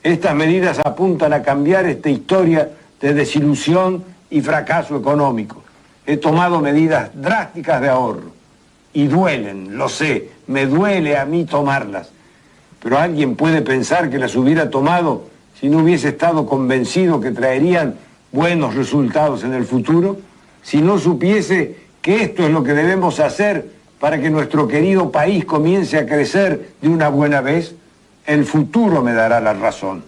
Estas medidas apuntan a cambiar esta historia de desilusión y fracaso económico. He tomado medidas drásticas de ahorro y duelen, lo sé, me duele a mí tomarlas, pero alguien puede pensar que las hubiera tomado si no hubiese estado convencido que traerían buenos resultados en el futuro, si no supiese que esto es lo que debemos hacer para que nuestro querido país comience a crecer de una buena vez. El futuro me dará la razón.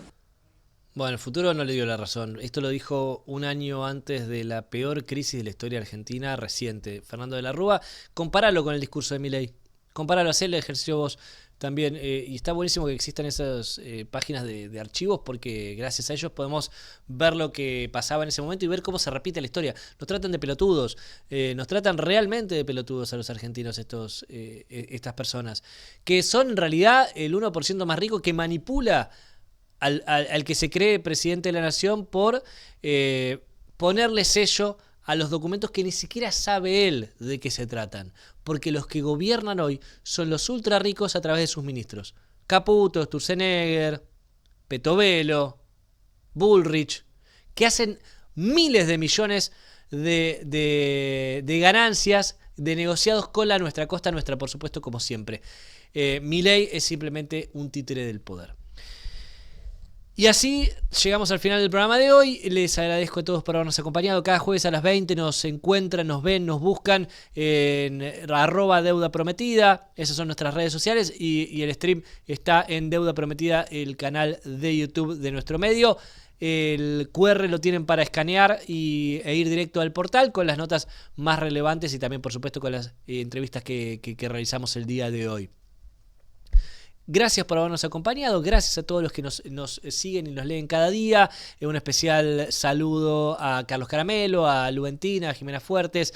Bueno, el futuro no le dio la razón. Esto lo dijo un año antes de la peor crisis de la historia argentina reciente. Fernando de la Rúa, compáralo con el discurso de Milei. Compáralo, hacele el ejercicio vos también. Y está buenísimo que existan esas páginas de archivos porque gracias a ellos podemos ver lo que pasaba en ese momento y ver cómo se repite la historia. Nos tratan de pelotudos. Nos tratan realmente de pelotudos a los argentinos estas personas. Que son en realidad el 1% más rico que manipula al que se cree presidente de la nación por ponerle sello a los documentos que ni siquiera sabe él de qué se tratan. Porque los que gobiernan hoy son los ultra ricos a través de sus ministros. Caputo, Sturzenegger, Petovelo, Bullrich, que hacen miles de millones de ganancias de negociados con la nuestra, costa nuestra, por supuesto, como siempre. Milei es simplemente un títere del poder. Y así llegamos al final del programa de hoy. Les agradezco a todos por habernos acompañado. Cada jueves a las 20 nos encuentran, nos ven, nos buscan en @deudaprometida. Esas son nuestras redes sociales y el stream está en Deuda Prometida, el canal de YouTube de nuestro medio. El QR lo tienen para escanear e ir directo al portal con las notas más relevantes y también, por supuesto, con las entrevistas que realizamos el día de hoy. Gracias por habernos acompañado, gracias a todos los que nos siguen y nos leen cada día. Un especial saludo a Carlos Caramelo, a Luventina, a Jimena Fuertes,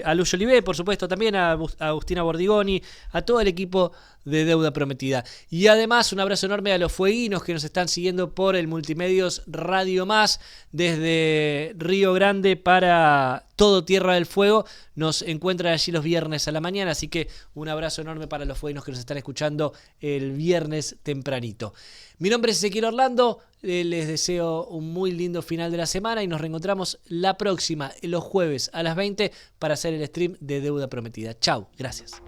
a Lucho Olivé, por supuesto, también a Agustina Bordigoni, a todo el equipo de Deuda Prometida. Y además un abrazo enorme a los fueguinos que nos están siguiendo por el Multimedios Radio Más desde Río Grande para todo Tierra del Fuego. Nos encuentran allí los viernes a la mañana, así que un abrazo enorme para los fueguinos que nos están escuchando el viernes tempranito. Mi nombre es Ezequiel Orlando, les deseo un muy lindo final de la semana y nos reencontramos la próxima, los jueves a las 20 para hacer el stream de Deuda Prometida. Chau, gracias.